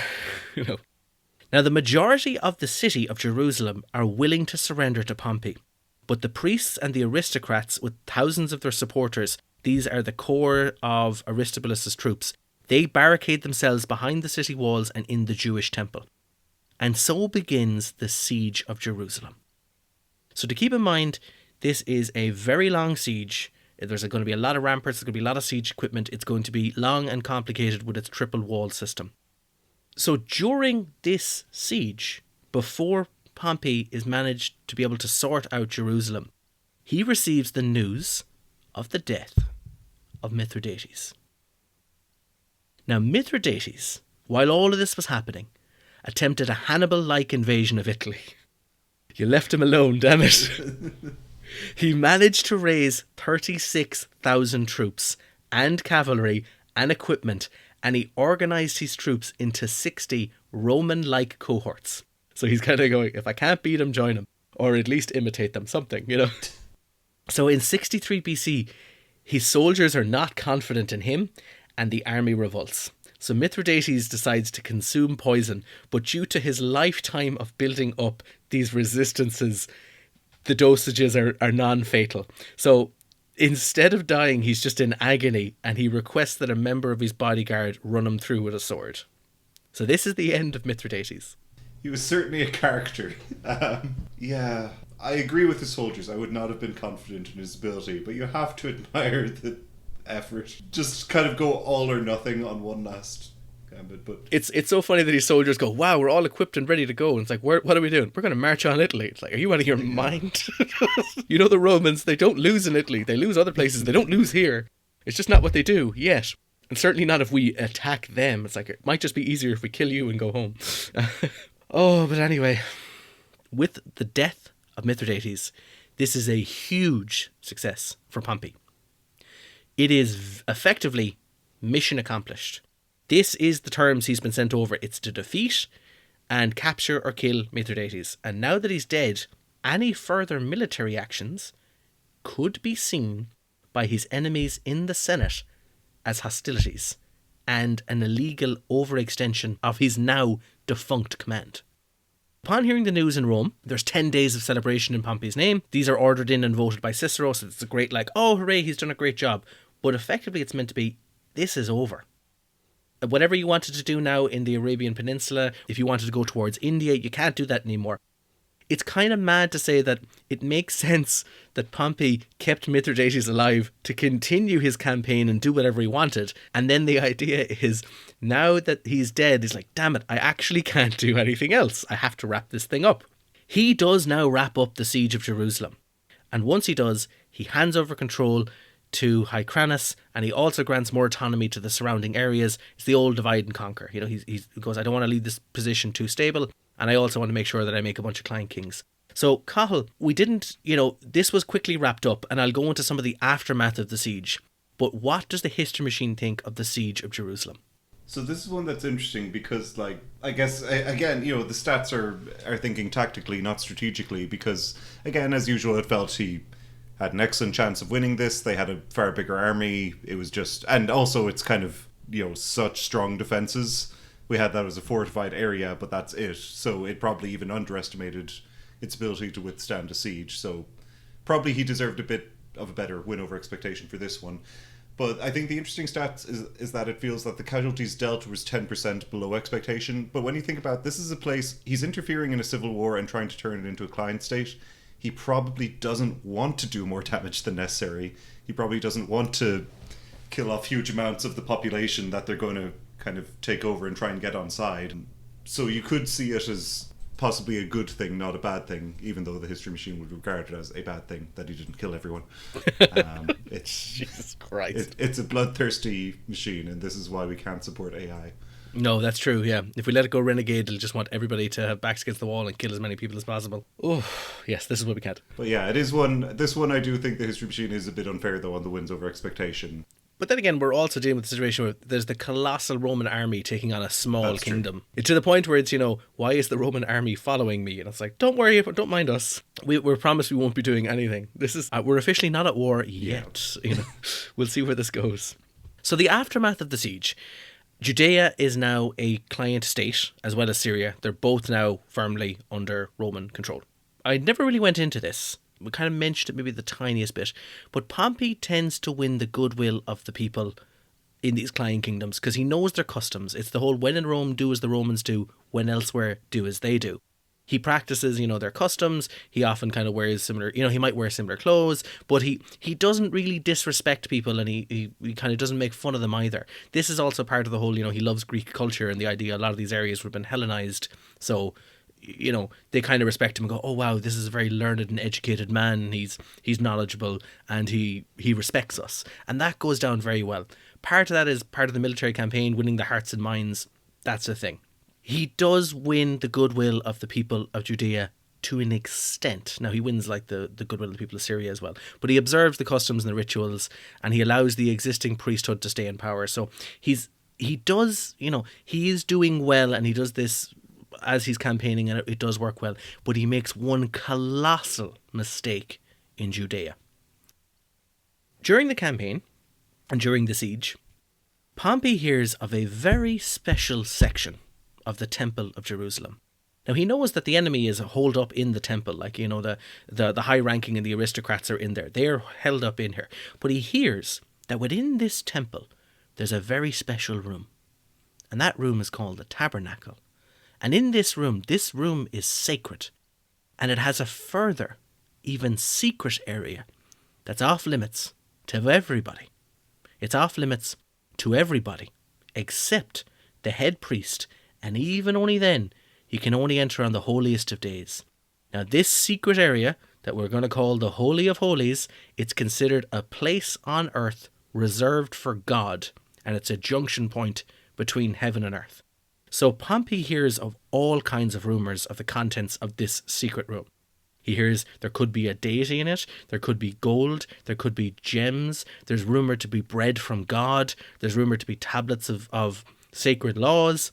Now the majority of the city of Jerusalem are willing to surrender to Pompey, but the priests and the aristocrats with thousands of their supporters, these are the core of Aristobulus' troops, they barricade themselves behind the city walls and in the Jewish temple. And so begins the siege of Jerusalem. So to keep in mind, this is a very long siege. There's going to be a lot of ramparts, there's going to be a lot of siege equipment. It's going to be long and complicated with its triple wall system. So during this siege, before Pompey is managed to be able to sort out Jerusalem, he receives the news of the death of Mithradates. Now Mithradates, while all of this was happening, attempted a Hannibal-like invasion of Italy. You left him alone, damn it. He managed to raise 36,000 troops and cavalry and equipment, and he organised his troops into 60 Roman-like cohorts. So he's kind of going, if I can't beat him, join him. Or at least imitate them, something, So in 63 BC, his soldiers are not confident in him, and the army revolts. So Mithradates decides to consume poison, but due to his lifetime of building up these resistances, the dosages are non-fatal. So instead of dying, he's just in agony, and he requests that a member of his bodyguard run him through with a sword. So this is the end of Mithradates. He was certainly a character. Yeah, I agree with the soldiers. I would not have been confident in his ability, but you have to admire the effort. Just kind of go all or nothing on one last gambit. But it's so funny that these soldiers go, wow, we're all equipped and ready to go. And it's like, what are we doing? We're going to march on Italy. It's like, are you out of your mind? You know, the Romans, they don't lose in Italy. They lose other places. They don't lose here. It's just not what they do yet. And certainly not if we attack them. It's like, it might just be easier if we kill you and go home. Oh, but anyway, with the death of Mithradates, this is a huge success for Pompey. It is effectively mission accomplished. This is the terms he's been sent over. It's to defeat and capture or kill Mithradates. And now that he's dead, any further military actions could be seen by his enemies in the Senate as hostilities and an illegal overextension of his now defunct command. Upon hearing the news in Rome, there's 10 days of celebration in Pompey's name. These are ordered in and voted by Cicero, so it's a great oh hooray, he's done a great job. But effectively it's meant to be, this is over. Whatever you wanted to do now in the Arabian Peninsula, if you wanted to go towards India, you can't do that anymore. It's kind of mad to say that it makes sense that Pompey kept Mithradates alive to continue his campaign and do whatever he wanted. And then the idea is, now that he's dead, he's like, damn it, I actually can't do anything else. I have to wrap this thing up. He does now wrap up the siege of Jerusalem. And once he does, he hands over control to Hyrcanus, and he also grants more autonomy to the surrounding areas. It's the old divide and conquer. You know, he goes, I don't want to leave this position too stable, and I also want to make sure that I make a bunch of client kings. So, Cathal, we didn't, this was quickly wrapped up, and I'll go into some of the aftermath of the siege. But what does the history machine think of the siege of Jerusalem? So this is one that's interesting because, I guess, again, the stats are thinking tactically, not strategically, because, again, as usual, it felt he had an excellent chance of winning this. They had a far bigger army. It was just, and also it's kind of, such strong defenses. We had that as a fortified area, but that's it. So it probably even underestimated its ability to withstand a siege. So probably he deserved a bit of a better win over expectation for this one. But I think the interesting stats is that it feels that the casualties dealt was 10% below expectation. But when you think about this is a place, he's interfering in a civil war and trying to turn it into a client state. He probably doesn't want to do more damage than necessary. He probably doesn't want to kill off huge amounts of the population that they're going to kind of take over and try and get on side. So you could see it as possibly a good thing, not a bad thing, even though the history machine would regard it as a bad thing that he didn't kill everyone. It's Jesus Christ. It's a bloodthirsty machine, and this is why we can't support AI. No, that's true, yeah. If we let it go renegade, it'll just want everybody to have backs against the wall and kill as many people as possible. Oh, yes, this is what we can't. But yeah, it is one. This one, I do think the history machine is a bit unfair, though, on the wins over expectation. But then again, we're also dealing with the situation where there's the colossal Roman army taking on a small That's kingdom. To the point where it's, why is the Roman army following me? And it's like, don't worry, don't mind us. We're promised we won't be doing anything. This is we're officially not at war yet. Yeah. We'll see where this goes. So the aftermath of the siege. Judea is now a client state, as well as Syria. They're both now firmly under Roman control. I never really went into this. We kind of mentioned it maybe the tiniest bit. But Pompey tends to win the goodwill of the people in these client kingdoms because he knows their customs. It's the whole when in Rome, do as the Romans do, when elsewhere, do as they do. He practices, their customs. He often kind of wears similar, he might wear similar clothes, but he doesn't really disrespect people, and he kind of doesn't make fun of them either. This is also part of the whole, he loves Greek culture and the idea a lot of these areas would have been Hellenized. So, they kind of respect him and go, oh wow, this is a very learned and educated man. He's knowledgeable and he respects us. And that goes down very well. Part of that is part of the military campaign, winning the hearts and minds. That's the thing. He does win the goodwill of the people of Judea to an extent. Now, he wins the goodwill of the people of Syria as well. But he observes the customs and the rituals, and he allows the existing priesthood to stay in power. So he is doing well, and he does this as he's campaigning, and it does work well. But he makes one colossal mistake in Judea. During the campaign, and during the siege, Pompey hears of a very special section of the Temple of Jerusalem. Now, he knows that the enemy is holed up in the temple, like, you know, the high-ranking and the aristocrats are in there. They're held up in here. But he hears that within this temple, there's a very special room. And that room is called the tabernacle. And in this room is sacred. And it has a further, even secret area that's off limits to everybody. It's off limits to everybody, except the head priest, and even only then, he can only enter on the holiest of days. Now, this secret area that we're going to call the Holy of Holies, it's considered a place on earth reserved for God, and it's a junction point between heaven and earth. So Pompey hears of all kinds of rumours of the contents of this secret room. He hears there could be a deity in it, there could be gold, there could be gems, there's rumoured to be bread from God, there's rumoured to be tablets of sacred laws.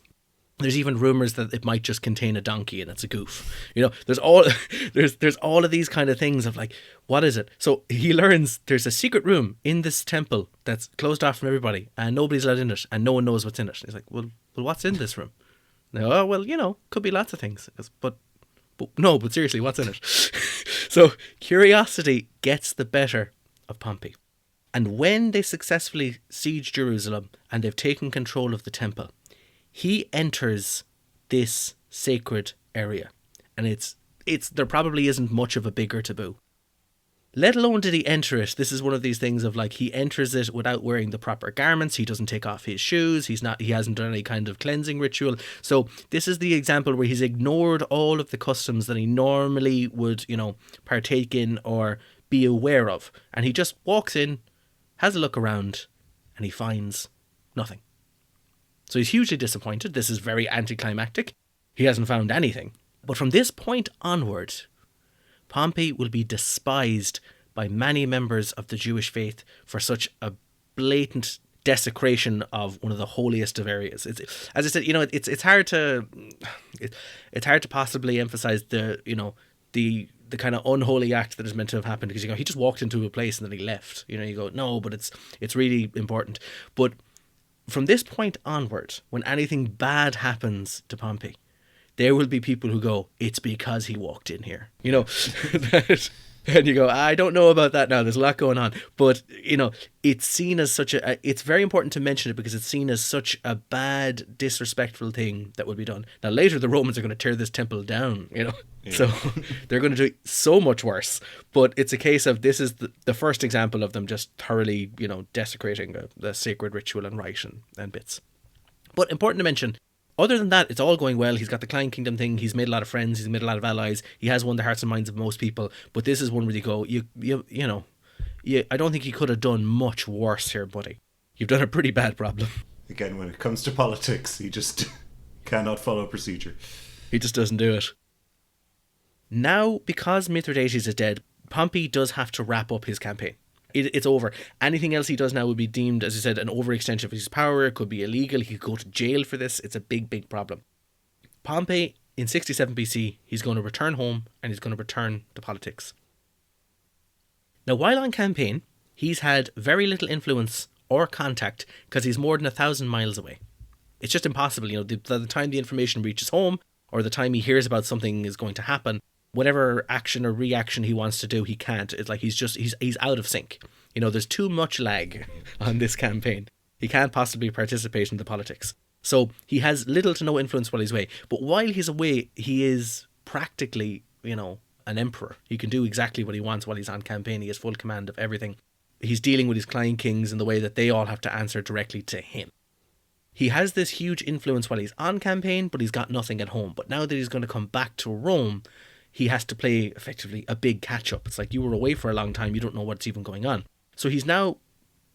There's even rumours that it might just contain a donkey and it's a goof. You know, there's all of these kind of things of like, what is it? So he learns there's a secret room in this temple that's closed off from everybody and nobody's let in it and no one knows what's in it. He's like, well, what's in this room? Now, oh, well, you know, could be lots of things. But seriously, what's in it? So curiosity gets the better of Pompey. And when they successfully siege Jerusalem and they've taken control of the temple, he enters this sacred area. And there probably isn't much of a bigger taboo. Let alone did he enter it. This is one of these things of like, he enters it without wearing the proper garments. He doesn't take off his shoes. He hasn't done any kind of cleansing ritual. So this is the example where he's ignored all of the customs that he normally would, you know, partake in or be aware of. And he just walks in, has a look around, and he finds nothing. So he's hugely disappointed. This is very anticlimactic. He hasn't found anything. But from this point onward, Pompey will be despised by many members of the Jewish faith for such a blatant desecration of one of the holiest of areas. It's, as I said, you know, it's hard to possibly emphasize the kind of unholy act that is meant to have happened, because you go, he just walked into a place and then he left. You know, you go, no, but it's really important. But from this point onward, when anything bad happens to Pompey, there will be people who go, it's because he walked in here. You know, and you go, I don't know about that now. There's a lot going on. But, you know, it's seen as it's very important to mention it because it's seen as such a bad, disrespectful thing that will be done. Now, later the Romans are going to tear this temple down, you know. Yeah. So they're going to do so much worse. But it's a case of this is the first example of them just thoroughly, you know, desecrating the sacred ritual and rite and bits. But important to mention, other than that, it's all going well. He's got the Client Kingdom thing. He's made a lot of friends. He's made a lot of allies. He has won the hearts and minds of most people. But this is one where you go, I don't think you could have done much worse here, buddy. You've done a pretty bad problem. Again, when it comes to politics, he just cannot follow procedure. He just doesn't do it. Now, because Mithradates is dead, Pompey does have to wrap up his campaign. It's over. Anything else he does now would be deemed, as I said, an overextension of his power. It could be illegal. He could go to jail for this. It's a big, big problem. Pompey, in 67 BC, he's going to return home and he's going to return to politics. Now, while on campaign, he's had very little influence or contact because he's more than 1,000 miles away. It's just impossible. You know, the time the information reaches home or the time he hears about something is going to happen, whatever action or reaction he wants to do, he can't. It's like he's out of sync. You know, there's too much lag on this campaign. He can't possibly participate in the politics. So he has little to no influence while he's away. But while he's away, he is practically, you know, an emperor. He can do exactly what he wants while he's on campaign. He has full command of everything. He's dealing with his client kings in the way that they all have to answer directly to him. He has this huge influence while he's on campaign, but he's got nothing at home. But now that he's going to come back to Rome, he has to play effectively a big catch-up. It's like you were away for a long time, you don't know what's even going on. So he's now,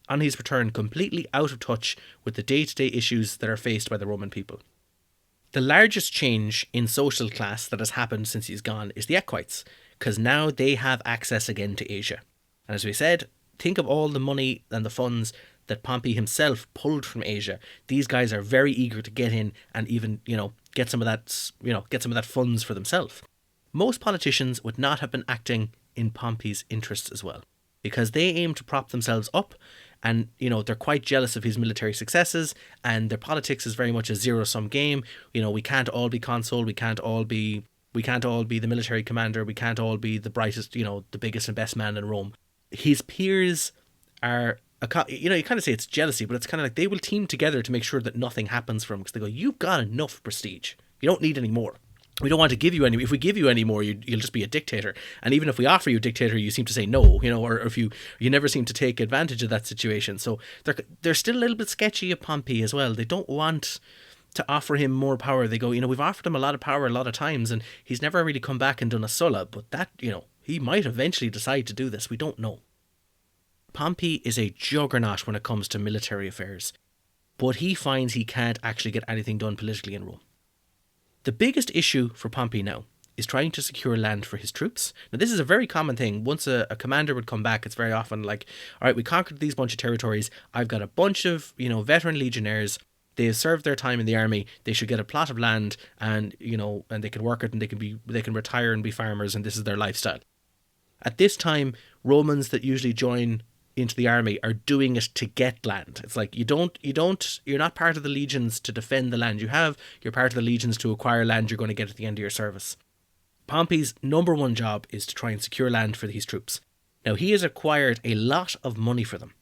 on his return, completely out of touch with the day-to-day issues that are faced by the Roman people. The largest change in social class that has happened since he's gone is the Equites, because now they have access again to Asia. And as we said, think of all the money and the funds that Pompey himself pulled from Asia. These guys are very eager to get in and even, you know, get some of that funds for themselves. Most politicians would not have been acting in Pompey's interests as well, because they aim to prop themselves up and they're quite jealous of his military successes, and their politics is very much a zero-sum game. We can't all be consul, we can't all be the military commander, we can't all be the brightest, the biggest and best man in Rome. His peers are, you kind of say it's jealousy, but it's kind of like they will team together to make sure that nothing happens for him, because they go, you've got enough prestige, you don't need any more. We don't want to give you any. If we give you any more, you'll just be a dictator. And even if we offer you a dictator, you seem to say no, or if you never seem to take advantage of that situation. So they're still a little bit sketchy of Pompey as well. They don't want to offer him more power. They go, we've offered him a lot of power a lot of times, and he's never really come back and done a Sulla. But that, he might eventually decide to do this. We don't know. Pompey is a juggernaut when it comes to military affairs, but he finds he can't actually get anything done politically in Rome. The biggest issue for Pompey now is trying to secure land for his troops. Now, this is a very common thing. Once a commander would come back, it's very often like, all right, we conquered these bunch of territories. I've got a bunch of, veteran legionnaires. They've served their time in the army. They should get a plot of land, and, and they can work it, and they can retire and be farmers, and this is their lifestyle. At this time, Romans that usually join into the army are doing it to get land. It's like you're not part of the legions to defend the land you have. You're part of the legions to acquire land you're going to get at the end of your service. Pompey's number one job is to try and secure land for these troops. Now, he has acquired a lot of money for them,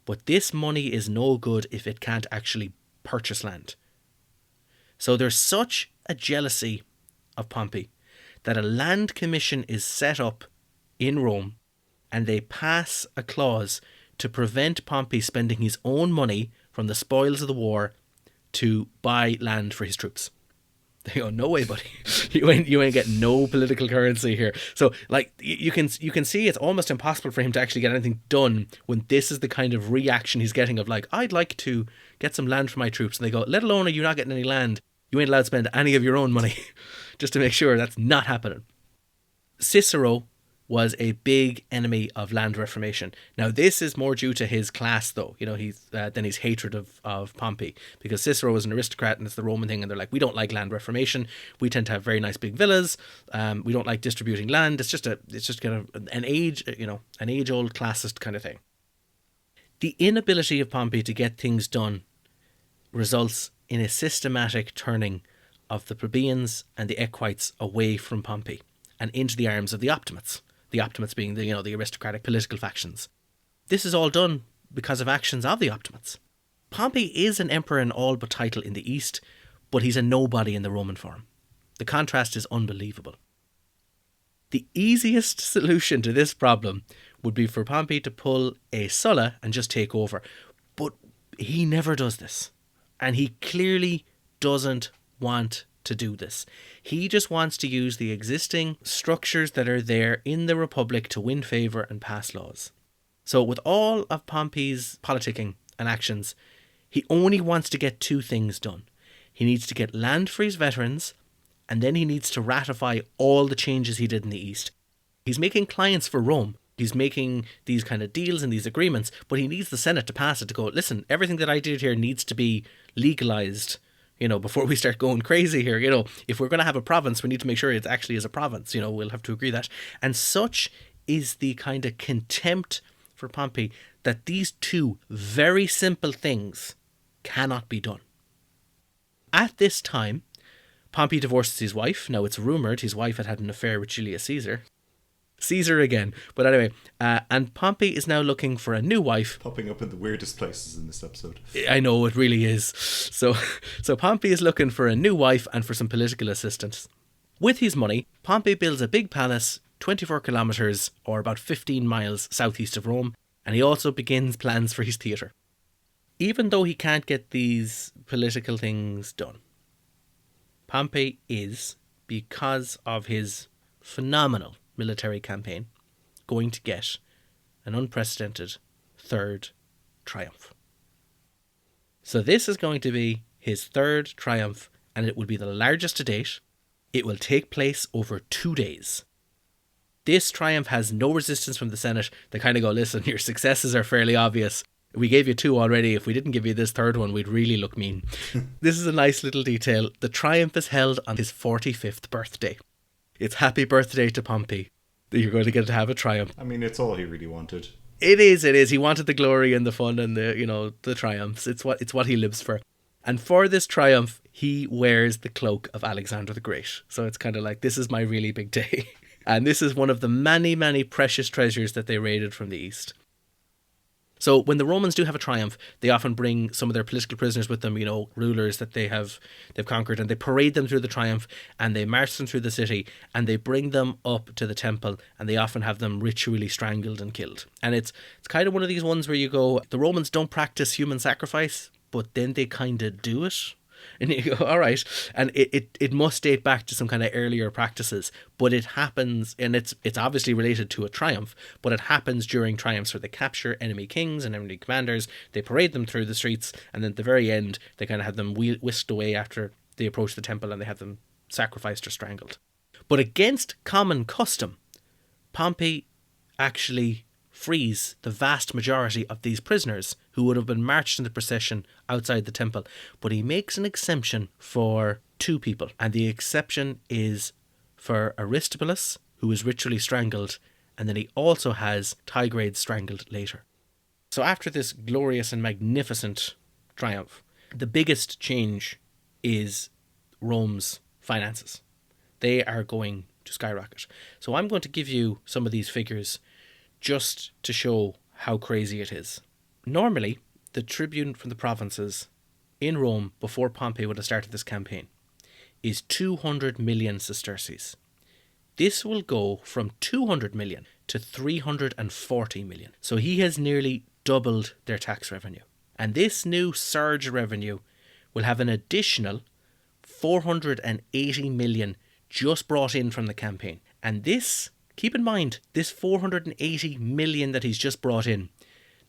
but this money is no good if it can't actually purchase land. So there's such a jealousy of Pompey that a land commission is set up in Rome, and they pass a clause to prevent Pompey spending his own money from the spoils of the war to buy land for his troops. They go, no way, buddy. You ain't getting no political currency here. So, like, you can see it's almost impossible for him to actually get anything done when this is the kind of reaction he's getting of like, I'd like to get some land for my troops. And they go, let alone are you not getting any land, you ain't allowed to spend any of your own money. Just to make sure that's not happening. Cicero was a big enemy of land reformation. Now, this is more due to his class, though, than his hatred of Pompey, because Cicero was an aristocrat, and it's the Roman thing, and they're like, we don't like land reformation. We tend to have very nice big villas. We don't like distributing land. It's just kind of an age-old classist kind of thing. The inability of Pompey to get things done results in a systematic turning of the plebeians and the equites away from Pompey and into the arms of the Optimates. The Optimates being the aristocratic political factions. This is all done because of actions of the Optimates. Pompey is an emperor in all but title in the East, but he's a nobody in the Roman Forum. The contrast is unbelievable. The easiest solution to this problem would be for Pompey to pull a Sulla and just take over. But he never does this. And he clearly doesn't want to do this. He just wants to use the existing structures that are there in the Republic to win favour and pass laws. So with all of Pompey's politicking and actions, he only wants to get two things done. He needs to get land for his veterans, and then he needs to ratify all the changes he did in the East. He's making clients for Rome. He's making these kind of deals and these agreements, but he needs the Senate to pass it, to go, listen, everything that I did here needs to be legalised, before we start going crazy here. If we're going to have a province, we need to make sure it actually is a province. We'll have to agree that. And such is the kind of contempt for Pompey that these two very simple things cannot be done. At this time, Pompey divorces his wife. Now, it's rumoured his wife had an affair with Julius Caesar. Caesar again. But anyway, and Pompey is now looking for a new wife. Popping up in the weirdest places in this episode. I know, it really is. So Pompey is looking for a new wife and for some political assistance. With his money, Pompey builds a big palace 24 kilometres or about 15 miles southeast of Rome, and he also begins plans for his theatre. Even though he can't get these political things done, Pompey is, because of his phenomenal military campaign, going to get an unprecedented third triumph. So this is going to be his third triumph, and it will be the largest to date. It will take place over 2 days. This triumph has no resistance from the Senate. They kind of go, listen, your successes are fairly obvious. We gave you 2 already. If we didn't give you this third one, we'd really look mean. This is a nice little detail. The triumph is held on his 45th birthday. It's happy birthday to Pompey that you're going to get to have a triumph. I mean, it's all he really wanted. It is, it is. He wanted the glory and the fun and the triumphs. It's what he lives for. And for this triumph, he wears the cloak of Alexander the Great. So it's kind of like, this is my really big day. And this is one of the many, many precious treasures that they raided from the east. So when the Romans do have a triumph, they often bring some of their political prisoners with them, rulers that they've conquered, and they parade them through the triumph, and they march them through the city, and they bring them up to the temple, and they often have them ritually strangled and killed. And it's kind of one of these ones where you go, the Romans don't practice human sacrifice, but then they kind of do it. And you go, all right. And it must date back to some kind of earlier practices, but it happens, and it's obviously related to a triumph, but it happens during triumphs where they capture enemy kings and enemy commanders, they parade them through the streets, and then at the very end, they kind of have them whisked away after they approach the temple, and they have them sacrificed or strangled. But against common custom, Pompey actually frees the vast majority of these prisoners who would have been marched in the procession outside the temple. But he makes an exemption for two people, and the exception is for Aristobulus, who is ritually strangled, and then he also has Tigrides strangled later. So after this glorious and magnificent triumph, the biggest change is Rome's finances. They are going to skyrocket. So I'm going to give you some of these figures just to show how crazy it is. Normally, the tribune from the provinces in Rome before Pompey would have started this campaign is 200 million sesterces. This will go from 200 million to 340 million. So he has nearly doubled their tax revenue. And this new surge revenue will have an additional 480 million just brought in from the campaign. And this, keep in mind, this 480 million that he's just brought in,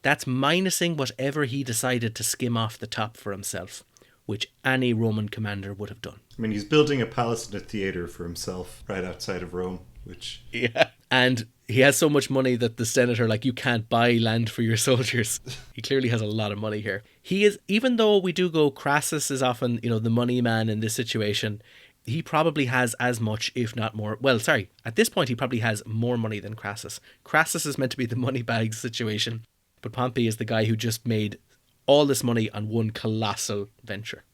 that's minusing whatever he decided to skim off the top for himself, which any Roman commander would have done. I mean, he's building a palace and a theatre for himself right outside of Rome, which... Yeah. And he has so much money that the Senate are like, you can't buy land for your soldiers. He clearly has a lot of money here. He is, even though we do go, Crassus is often, the money man in this situation, he probably has as much, if not more. Well, sorry, at this point he probably has more money than Crassus. Crassus is meant to be the money bag situation, but Pompey is the guy who just made all this money on one colossal venture,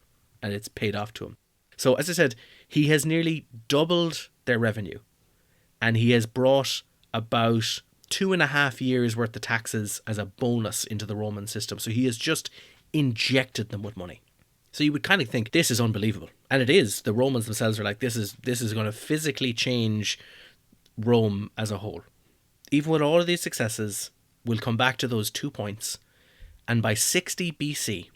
and it's paid off to him. So, as I said, he has nearly doubled their revenue, and he has brought about 2.5 years worth of taxes as a bonus into the Roman system. So he has just injected them with money. So you would kind of think this is unbelievable. And it is. The Romans themselves are like, this is going to physically change Rome as a whole. Even with all of these successes, we'll come back to those 2 points. And by 60 BC,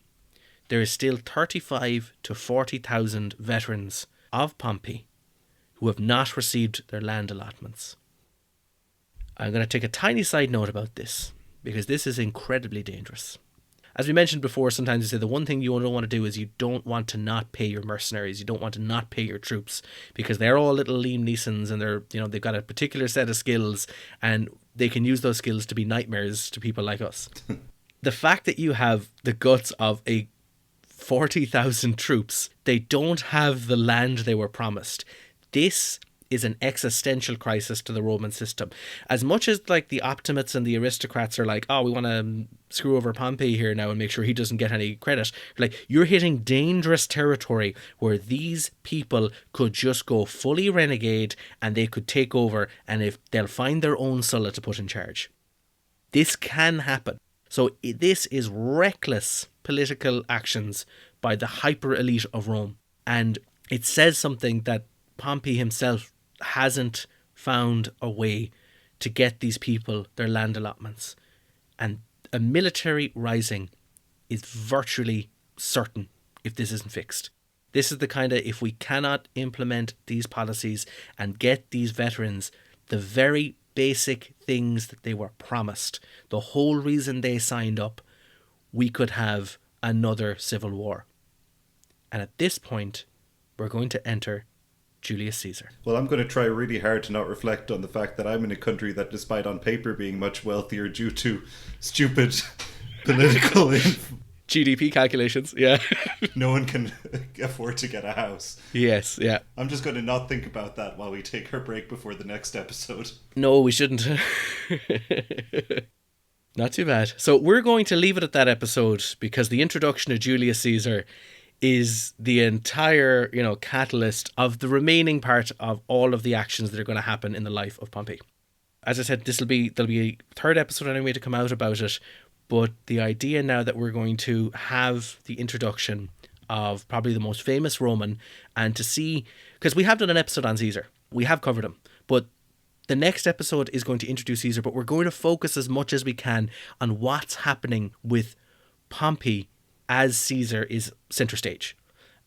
there is still 35 to 40,000 veterans of Pompey who have not received their land allotments. I'm going to take a tiny side note about this, because this is incredibly dangerous. As we mentioned before, sometimes we say the one thing you don't want to do is you don't want to not pay your mercenaries. You don't want to not pay your troops, because they're all little Liam Neesons, and they've got a particular set of skills, and they can use those skills to be nightmares to people like us. The fact that you have the guts of a 40,000 troops, they don't have the land they were promised. This is an existential crisis to the Roman system. As much as like the optimates and the aristocrats are like, oh, we want to screw over Pompey here now and make sure he doesn't get any credit. Like, you're hitting dangerous territory where these people could just go fully renegade and they could take over, and if they'll find their own Sulla to put in charge. This can happen. So this is reckless political actions by the hyper elite of Rome. And it says something that Pompey himself hasn't found a way to get these people their land allotments. And a military rising is virtually certain if this isn't fixed. This is the kind of, if we cannot implement these policies and get these veterans the very basic things that they were promised, the whole reason they signed up, we could have another civil war. And at this point, we're going to enter Julius Caesar. Well, I'm going to try really hard to not reflect on the fact that I'm in a country that, despite on paper being much wealthier due to stupid political GDP calculations, yeah. no one can afford to get a house. Yes, yeah. I'm just going to not think about that while we take our break before the next episode. No, we shouldn't. Not too bad. So we're going to leave it at that episode because the introduction of Julius Caesar is the entire, catalyst of the remaining part of all of the actions that are going to happen in the life of Pompey. As I said, there'll be a third episode anyway to come out about it, but the idea now that we're going to have the introduction of probably the most famous Roman, and to see, because we have done an episode on Caesar, we have covered him, but the next episode is going to introduce Caesar, but we're going to focus as much as we can on what's happening with Pompey as Caesar is center stage.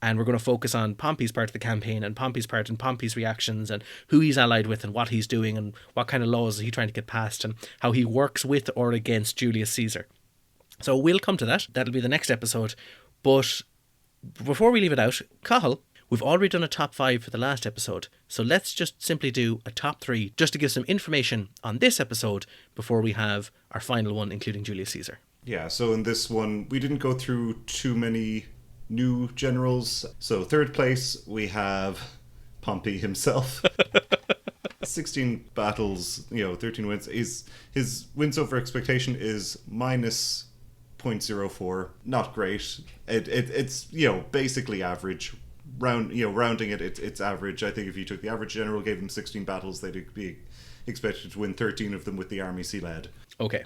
And we're going to focus on Pompey's part of the campaign and Pompey's part and Pompey's reactions and who he's allied with and what he's doing and what kind of laws is he trying to get passed and how he works with or against Julius Caesar. So we'll come to that. That'll be the next episode. But before we leave it out, Cathal, we've already done a top 5 for the last episode, so let's just simply do a top 3 just to give some information on this episode before we have our final one, including Julius Caesar. Yeah, so in this one, we didn't go through too many new generals. So third place, we have Pompey himself. 16 battles, 13 wins. His wins over expectation is minus 0.04. Not great. It's basically average. Rounding it's average. I think if you took the average general, gave him 16 battles, they'd be expected to win 13 of them with the armies he led. Okay.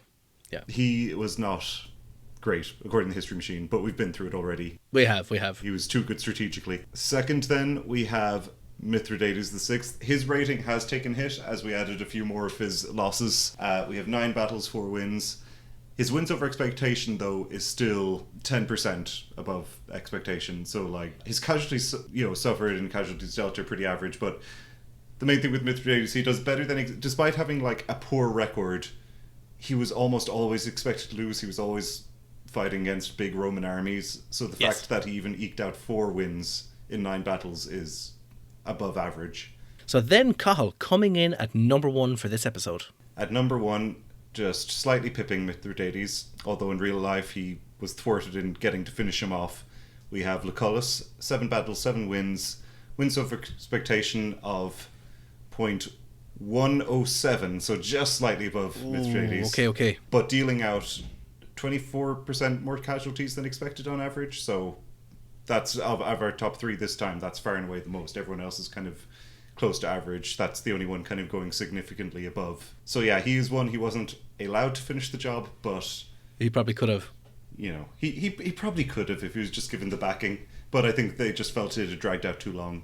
Yeah. He was not great, according to the History Machine, but we've been through it already. We have. He was too good strategically. Second, then, we have Mithradates the Sixth. His rating has taken hit as we added a few more of his losses. We have 9 battles, 4 wins. His wins over expectation, though, is still 10% above expectation. So, his casualties, suffered and casualties dealt are pretty average. But the main thing with Mithradates, he does better than, despite having, a poor record, he was almost always expected to lose. He was always fighting against big Roman armies. So the fact that he even eked out 4 wins in 9 battles is above average. So then Cathal coming in at number 1 for this episode. At number 1, just slightly pipping Mithradates, although in real life he was thwarted in getting to finish him off. We have Lucullus, 7 battles, 7 wins, wins over expectation of 0.107, so just slightly above Mithradates. Okay. But dealing out 24% more casualties than expected on average, so that's of our top 3 this time, that's far and away the most. Everyone else is kind of close to average. That's the only one kind of going significantly above. So yeah, he is one. He wasn't allowed to finish the job, but he probably could have. He probably could have if he was just given the backing, but I think they just felt it had dragged out too long.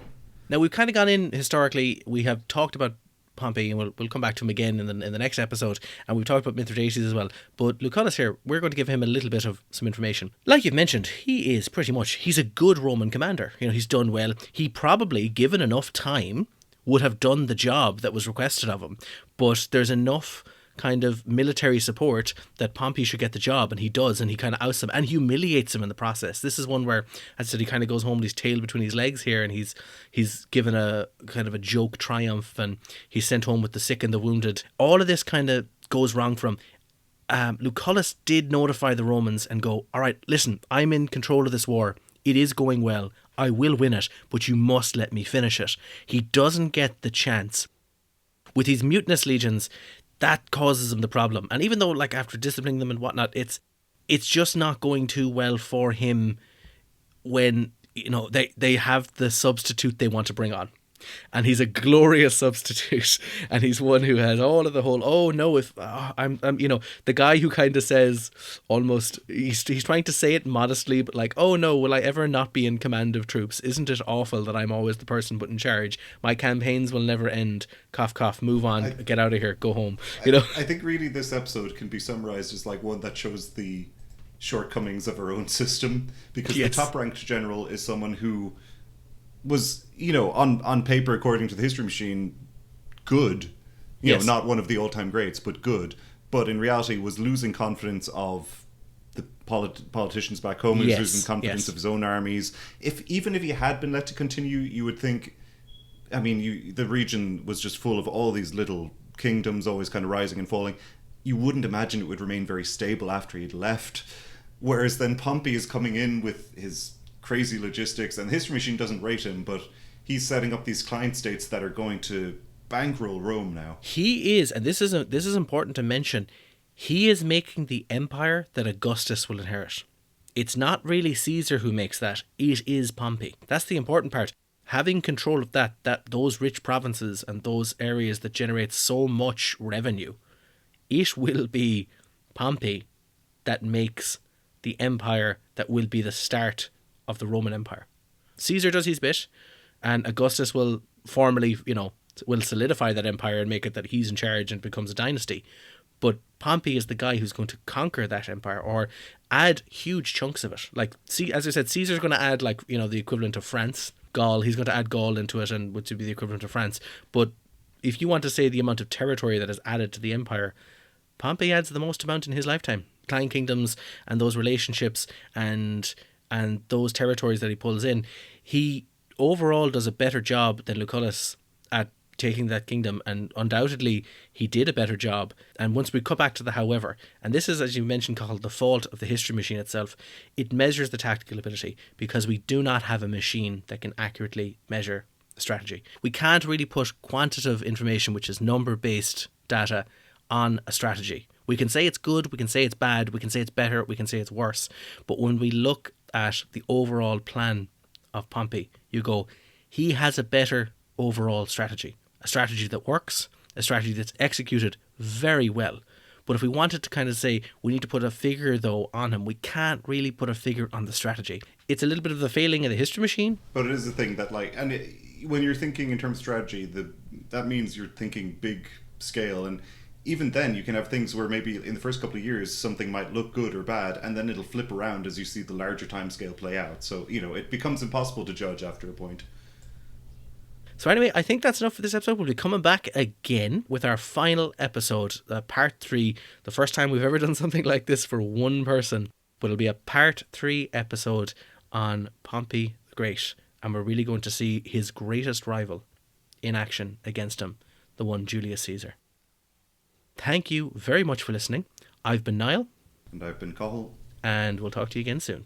Now we've kind of gone in historically. We have talked about Pompey, and we'll come back to him again in the next episode, and we've talked about Mithradates as well. But Lucullus here, we're going to give him a little bit of some information. Like you've mentioned, he's a good Roman commander. He's done well. He probably, given enough time, would have done the job that was requested of him. But there's enough kind of military support that Pompey should get the job, and he does, and he kind of ousts him and humiliates him in the process. This is one where, as I said, he kind of goes home with his tail between his legs here, and he's given a kind of a joke triumph, and he's sent home with the sick and the wounded. All of this kind of goes wrong for him. Lucullus did notify the Romans and go, all right, listen, I'm in control of this war. It is going well. I will win it, but you must let me finish it. He doesn't get the chance. With these mutinous legions, that causes him the problem. And even though, after disciplining them and whatnot, it's just not going too well for him when, they have the substitute they want to bring on. And he's a glorious substitute, and he's one who has all of the whole, I'm the guy who kind of says, almost, he's trying to say it modestly, but will I ever not be in command of troops? Isn't it awful that I'm always the person put in charge? My campaigns will never end. Cough, cough, move on, get out of here, go home. I think really this episode can be summarized as one that shows the shortcomings of our own system, because the top ranked general is someone who was, on paper, according to the History Machine, good. Not one of the all-time greats, but good. But in reality was losing confidence of the politicians back home. He was losing confidence of his own armies. Even if he had been let to continue, you would think, the region was just full of all these little kingdoms always kind of rising and falling. You wouldn't imagine it would remain very stable after he'd left. Whereas then Pompey is coming in with his crazy logistics, and the History Machine doesn't rate him, but he's setting up these client states that are going to bankroll Rome now. He is, and this is important to mention, He is making the empire that Augustus will inherit. It's not really Caesar who makes that. It is Pompey. That's the important part. Having control of that those rich provinces and those areas that generate so much revenue, it will be Pompey that makes the empire that will be the start of the Roman Empire. Caesar does his bit, and Augustus will formally, will solidify that empire and make it that he's in charge and becomes a dynasty. But Pompey is the guy who's going to conquer that empire or add huge chunks of it. Like, see, as I said, Caesar's going to add, like, the equivalent of France, Gaul. He's going to add Gaul into it, and which would be the equivalent of France. But if you want to say the amount of territory that is added to the empire, Pompey adds the most amount in his lifetime. Clan kingdoms and those relationships and those territories that he pulls in. He overall does a better job than Lucullus at taking that kingdom, and undoubtedly he did a better job. And once we cut back to the however, and this is, as you mentioned, called the fault of the history machine itself, it measures the tactical ability because we do not have a machine that can accurately measure strategy. We can't really put quantitative information, which is number-based data, on a strategy. We can say it's good, we can say it's bad, we can say it's better, we can say it's worse. But when we look at the overall plan of Pompey, you go, he has a better overall strategy. A strategy that works, a strategy that's executed very well. But if we wanted to kind of say we need to put a figure, though, on him, we can't really put a figure on the strategy. It's a little bit of the failing of the history machine. But it is the thing that, when you're thinking in terms of strategy, that means you're thinking big scale. And even then, you can have things where maybe in the first couple of years, something might look good or bad, and then it'll flip around as you see the larger time scale play out. So, it becomes impossible to judge after a point. So anyway, I think that's enough for this episode. We'll be coming back again with our final episode, part 3. The first time we've ever done something like this for one person. But it'll be a part 3 episode on Pompey the Great. And we're really going to see his greatest rival in action against him, the one Julius Caesar. Thank you very much for listening. I've been Niall. And I've been Cathal. And we'll talk to you again soon.